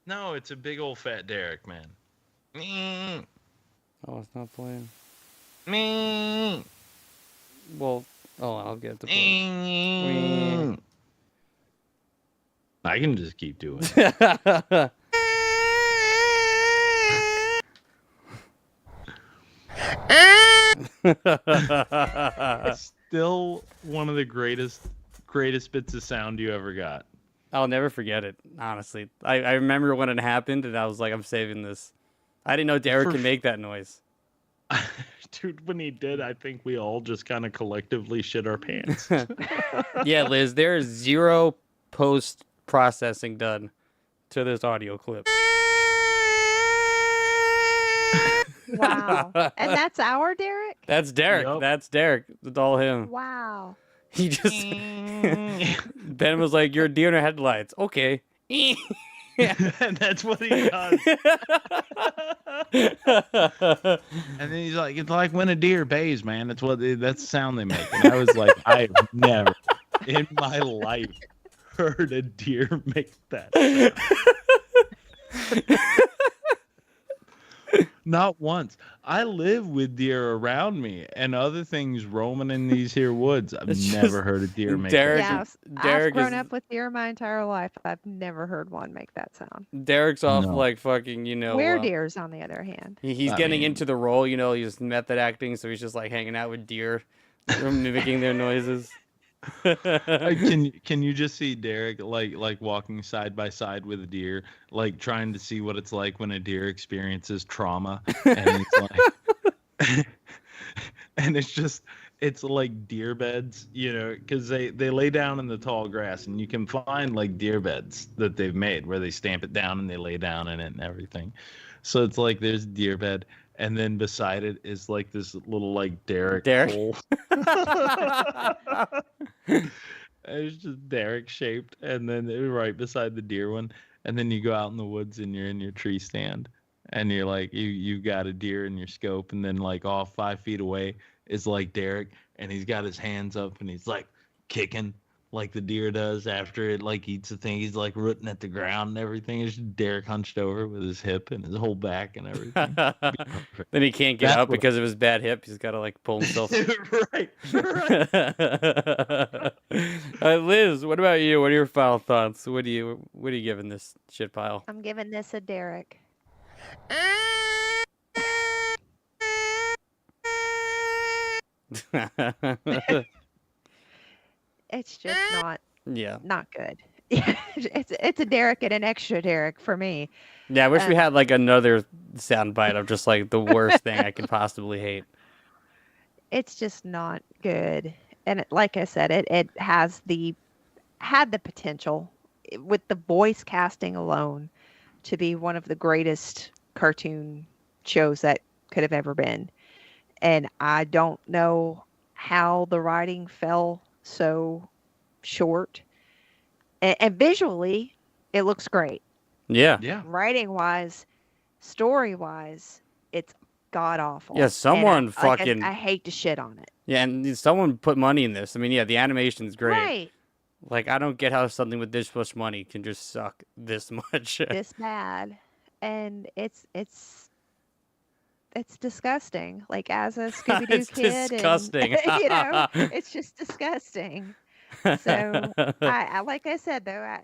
No, it's a big old fat Derek, man. Oh, it's not playing. Well, I'll get the point. I can just keep doing it. It's still one of the greatest bits of sound you ever got. I'll never forget it, honestly. I remember when it happened, and I was like, I'm saving this. I didn't know Derek could make that noise. Dude, when he did, I think we all just kind of collectively shit our pants. Yeah, Liz, there is 0 post-processing done to this audio clip. Wow. And that's our Derek? That's Derek. Yup. That's Derek. It's all him. Wow. He just... Ben was like, you're a deer in the headlights. Okay. And that's what he does. And then he's like, it's like when a deer bays, man. That's the sound they make. And I was like, I have never in my life heard a deer make that sound. Not once. I live with deer around me and other things roaming in these here woods. I've never heard a deer make Derek- that. Yeah, Derek I've grown is- up with deer my entire life. I've never heard one make that sound. Derek's off No. like fucking, you know... Deers, on the other hand. He's I getting mean- into the role, you know, he's method acting, so he's just like hanging out with deer, mimicking their noises. Can you just see Derek like walking side by side with a deer, like trying to see what it's like when a deer experiences trauma, and it's like, and it's like deer beds, you know, because they lay down in the tall grass, and you can find like deer beds that they've made where they stamp it down and they lay down in it and everything. So it's like there's deer bed, and then beside it is like this little like Derek hole. It's just Derek shaped, and then right beside the deer one, and then you go out in the woods and you're in your tree stand, and you're like you got a deer in your scope, and then like off 5 feet away is like Derek, and he's got his hands up and he's like kicking like the deer does after it like eats the thing. He's like rooting at the ground and everything. It's just Derek hunched over with his hip and his whole back and everything. Then he can't get That up would- because of his bad hip. He's got to like pull himself. right. Liz, what about you? What are your final thoughts? What are you giving this shit pile? I'm giving this a Derek. It's just Yeah. not good. It's a Derek and an extra Derek for me. Yeah, I wish we had like another soundbite of just like the worst thing I could possibly hate. It's just not good. And like I said, it had the potential with the voice casting alone to be one of the greatest cartoon shows that could have ever been. And I don't know how the writing fell so short. And visually, it looks great. Yeah. Yeah. Writing wise, story wise, it's god awful. Yeah, someone And I fucking- I hate to shit on it. Yeah, and someone put money in this. I mean, yeah, the animation's great. Right. Like, I don't get how something with this much money can just suck this much. This bad. And it's disgusting. Like as a Scooby Doo It's kid, disgusting. and, you know, it's just disgusting. So I like I said though,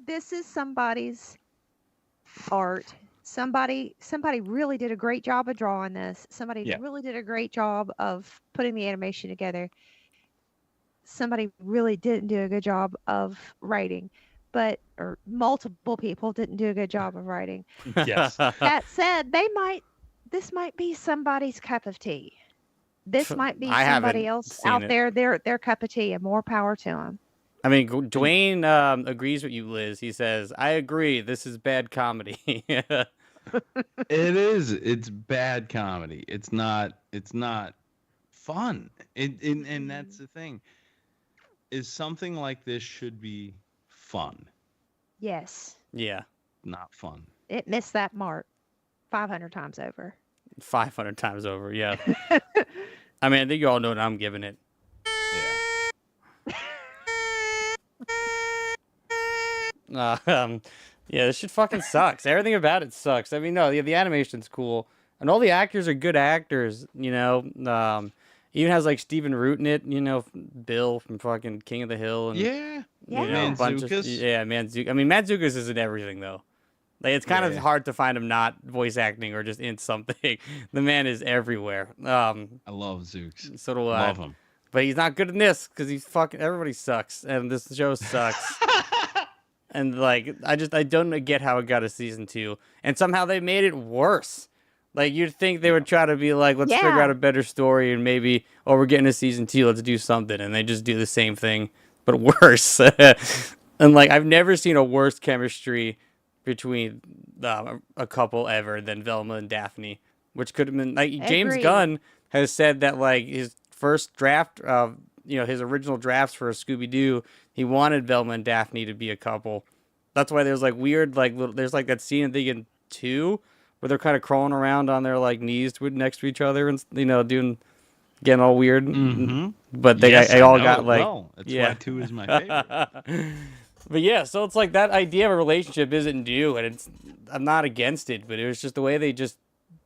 this is somebody's art. Somebody really did a great job of drawing this. Somebody Yeah. really did a great job of putting the animation together. Somebody really didn't do a good job of writing, or multiple people didn't do a good job of writing. Yes. That said, this might be somebody's cup of tea. This might be I somebody haven't else seen out it. there, their cup of tea, and more power to them. I mean, Dwayne agrees with you, Liz. He says, I agree. This is bad comedy. It is. It's bad comedy. It's not fun. And that's the thing. Is something like this should be fun, Yes, Yeah. not fun. it missed that mark 500 times over. 500 times over. Yeah. I mean, I think you all know what I'm giving it. Yeah. Yeah, this shit fucking sucks. Everything about it sucks. I mean, no, the animation's cool. And all the actors are good actors, you know. Even has like Stephen Root in it, you know, Bill from fucking King of the Hill. And, Yeah. you know, a bunch of, Mantzoukas. yeah, Mantzoukas. I mean, Mantzoukas isn't everything, though. Like, it's kind of Yeah. hard to find him not voice acting or just in something. The man is everywhere. I love Zooks. So do I. Love him. But he's not good in this because he's fucking. Everybody sucks, and this show sucks. And like, I don't get how it got a season 2, and somehow they made it worse. Like, you'd think they would try to be like, let's figure out a better story, and maybe, oh, we're getting a season 2, let's do something, and they just do the same thing, but worse. And like, I've never seen a worse chemistry between a couple ever than Velma and Daphne, which could have been like James Agreed. Gunn has said that like his first draft of his original drafts for Scooby Doo, he wanted Velma and Daphne to be a couple. That's why there's like weird there's like that scene I think in 2 where they're kind of crawling around on their like knees next to each other and getting all weird. Mm-hmm. But they all got like That's why 2 is my favorite. But yeah, so it's like that idea of a relationship isn't new, and I'm not against it, but it was just the way they just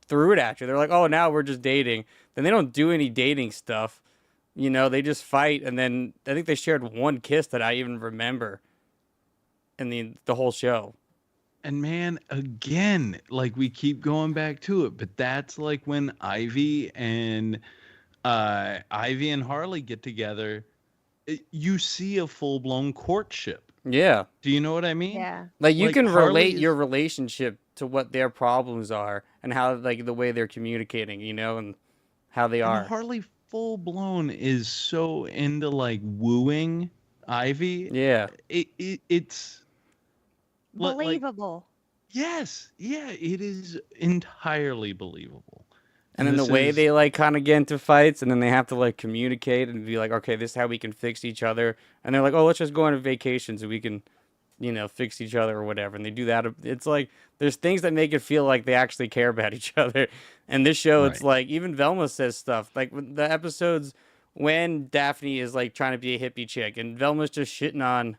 threw it at you. They're like, oh, now we're just dating. Then they don't do any dating stuff. They just fight, and then I think they shared one kiss that I even remember in the whole show. And man, again, like we keep going back to it, but that's like when Ivy and Harley get together, you see a full-blown courtship. Yeah. Do you know what I mean? Yeah. Like, you can Harley relate is- your relationship to what their problems are and how, like, the way they're communicating, and how they are. And Harley full-blown is so into like wooing Ivy. Yeah. It's like- Believable. yes, yeah, it is entirely believable. And then the this way is- they, like, kind of get into fights, and then they have to, like, communicate and be like, okay, this is how we can fix each other. And they're like, oh, let's just go on a vacation so we can, fix each other or whatever. And they do that. It's like, there's things that make it feel like they actually care about each other. And this show, it's Right. like, even Velma says stuff. Like, the episodes when Daphne is, like, trying to be a hippie chick, and Velma's just shitting on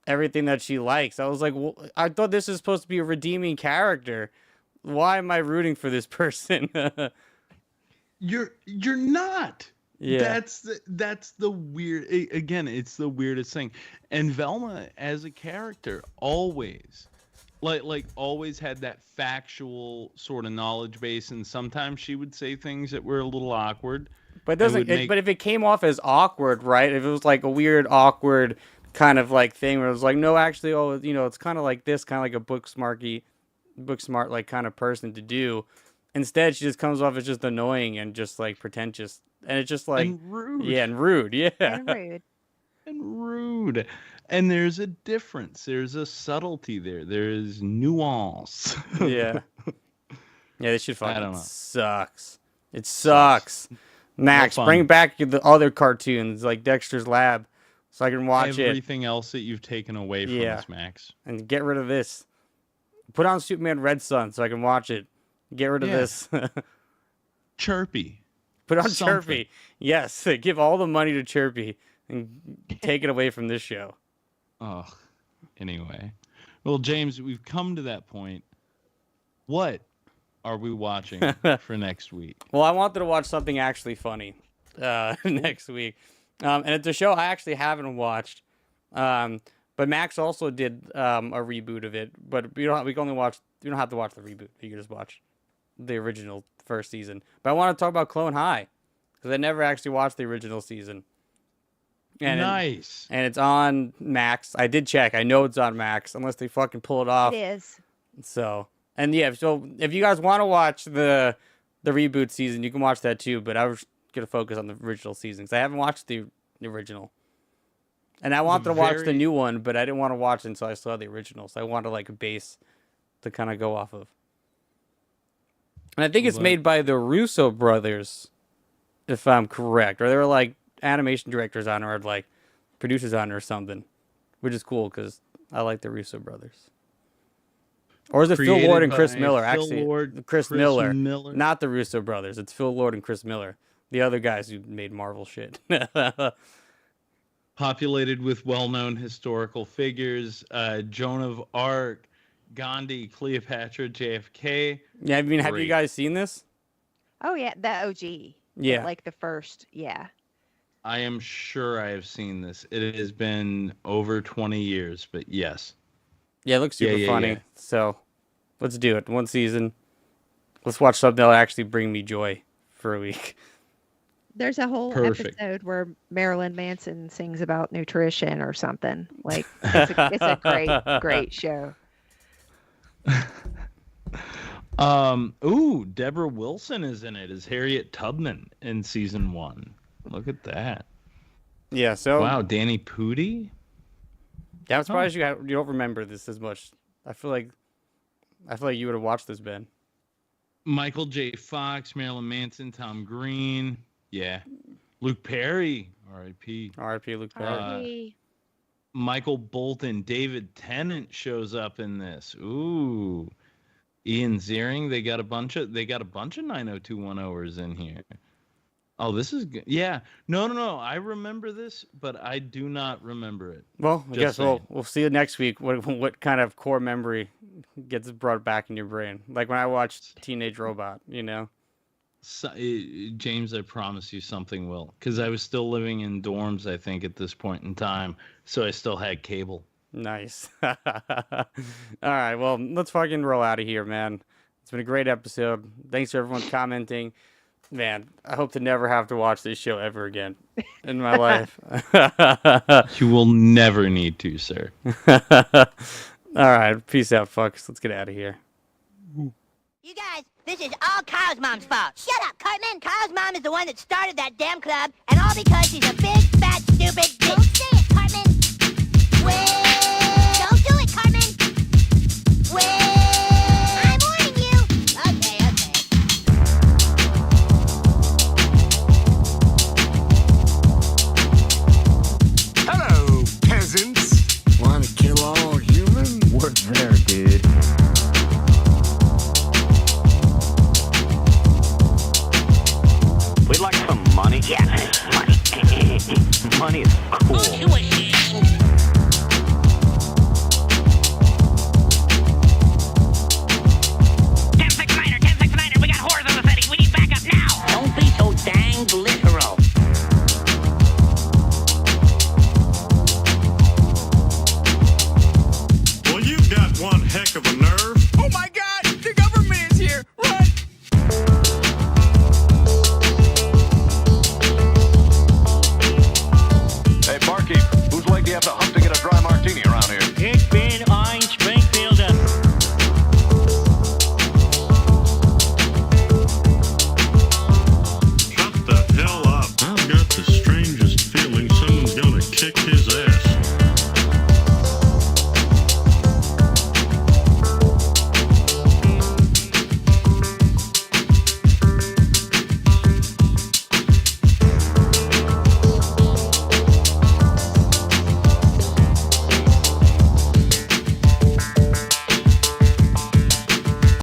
everything that she likes. I was like, well, I thought this is supposed to be a redeeming character. Why am I rooting for this person? You're not. Yeah. That's the weird. Again, it's the weirdest thing. And Velma as a character always, like always had that factual sort of knowledge base, and sometimes she would say things that were a little awkward. But doesn't would make- but if it came off as awkward, right? If it was like a weird, awkward kind of like thing where it was like, no, actually, oh, it's kind of like this, kind of like a book smart like kind of person to do. Instead, she just comes off as just annoying and just like pretentious, and it's just like and rude. yeah, and rude, yeah. And rude. And rude. And there's a difference. There's a subtlety there. There is nuance. Yeah. Yeah, this shit I fucking don't know. sucks. It sucks. Max, fun. bring back the other cartoons like Dexter's Lab so I can watch it Everything else that you've taken away from Yeah. us, Max. and get rid of this. Put on Superman Red Sun so I can watch it. Get rid of Yeah. this. Chirpy. Put on Something. Chirpy. Yes, give all the money to Chirpy and take it away from this show. Oh, anyway. Well, James, we've come to that point. What are we watching for next week? Well, I wanted to watch something actually funny next week. And it's a show I actually haven't watched. But Max also did a reboot of it. But we don't have to watch the reboot. You can just watch the original first season. But I want to talk about Clone High because I never actually watched the original season. And Nice. and it's on Max. I did check. I know it's on Max unless they fucking pull it off. It is. So, and yeah, so if you guys want to watch the reboot season, you can watch that too. But I was gonna focus on the original season because I haven't watched the original, and I wanted to watch the very- new one, but I didn't want to watch it until I saw the original. So I wanted like a base to kind of go off of. And I think it's Well, made by the Russo brothers, if I'm correct, or they were like animation directors on it, or like producers on it, or something, which is cool because I like the Russo brothers. Or is it Phil Created Lord and Chris by Miller? Phil Actually, Lord, Chris Chris Miller, Miller. not the Russo brothers. It's Phil Lord and Chris Miller, the other guys who made Marvel shit. Populated with well-known historical figures, Joan of Arc, Gandhi, Cleopatra, JFK. Yeah, I mean, have you Great. guys seen this? Oh yeah, the OG. Yeah. Like the first. Yeah. I am sure I have seen this. It has been over 20 years, but yes. Yeah, it looks super yeah, funny. yeah. So Let's do it. One season. Let's watch something that'll actually bring me joy for a week. There's a whole Perfect. episode where Marilyn Manson sings about nutrition or something. Like it's a great show. Ooh, Deborah Wilson is in it as Harriet Tubman in season 1. Look at that. Yeah, so Wow, Danny Pudi? yeah, I'm surprised you don't remember this as much. I feel like you would have watched this, Ben. Michael J. Fox, Marilyn Manson, Tom Green. Yeah. Luke Perry, R.I.P. R.I.P. Luke Perry. Michael Bolton, David Tennant shows up in this. Ooh. Ian Ziering, they got a bunch of 90210ers in here. Oh, this is good. Yeah. No. I remember this, but I do not remember it. Well, I guess saying. we'll see you next week. What kind of core memory gets brought back in your brain? Like when I watched Teenage Robot, you know? So, James, I promise you something will. Because I was still living in dorms, I think, at this point in time. So I still had cable. Nice. All right, well, let's fucking roll out of here, man. It's been a great episode. Thanks to everyone commenting. Man, I hope to never have to watch this show ever again in my life. You will never need to, sir. All right, peace out, fucks. Let's get out of here. You guys, this is all Kyle's mom's fault. Shut up, Cartman. Kyle's mom is the one that started that damn club, and all because she's a big, fat, stupid bitch. Don't say it, Cartman. Well, don't do it, Cartman. Well, I'm warning you. Okay. Hello, peasants. Want to kill all humans? Work there, dude. We'd like some money. Yeah, money. Money is cool. Aren't you ashamed?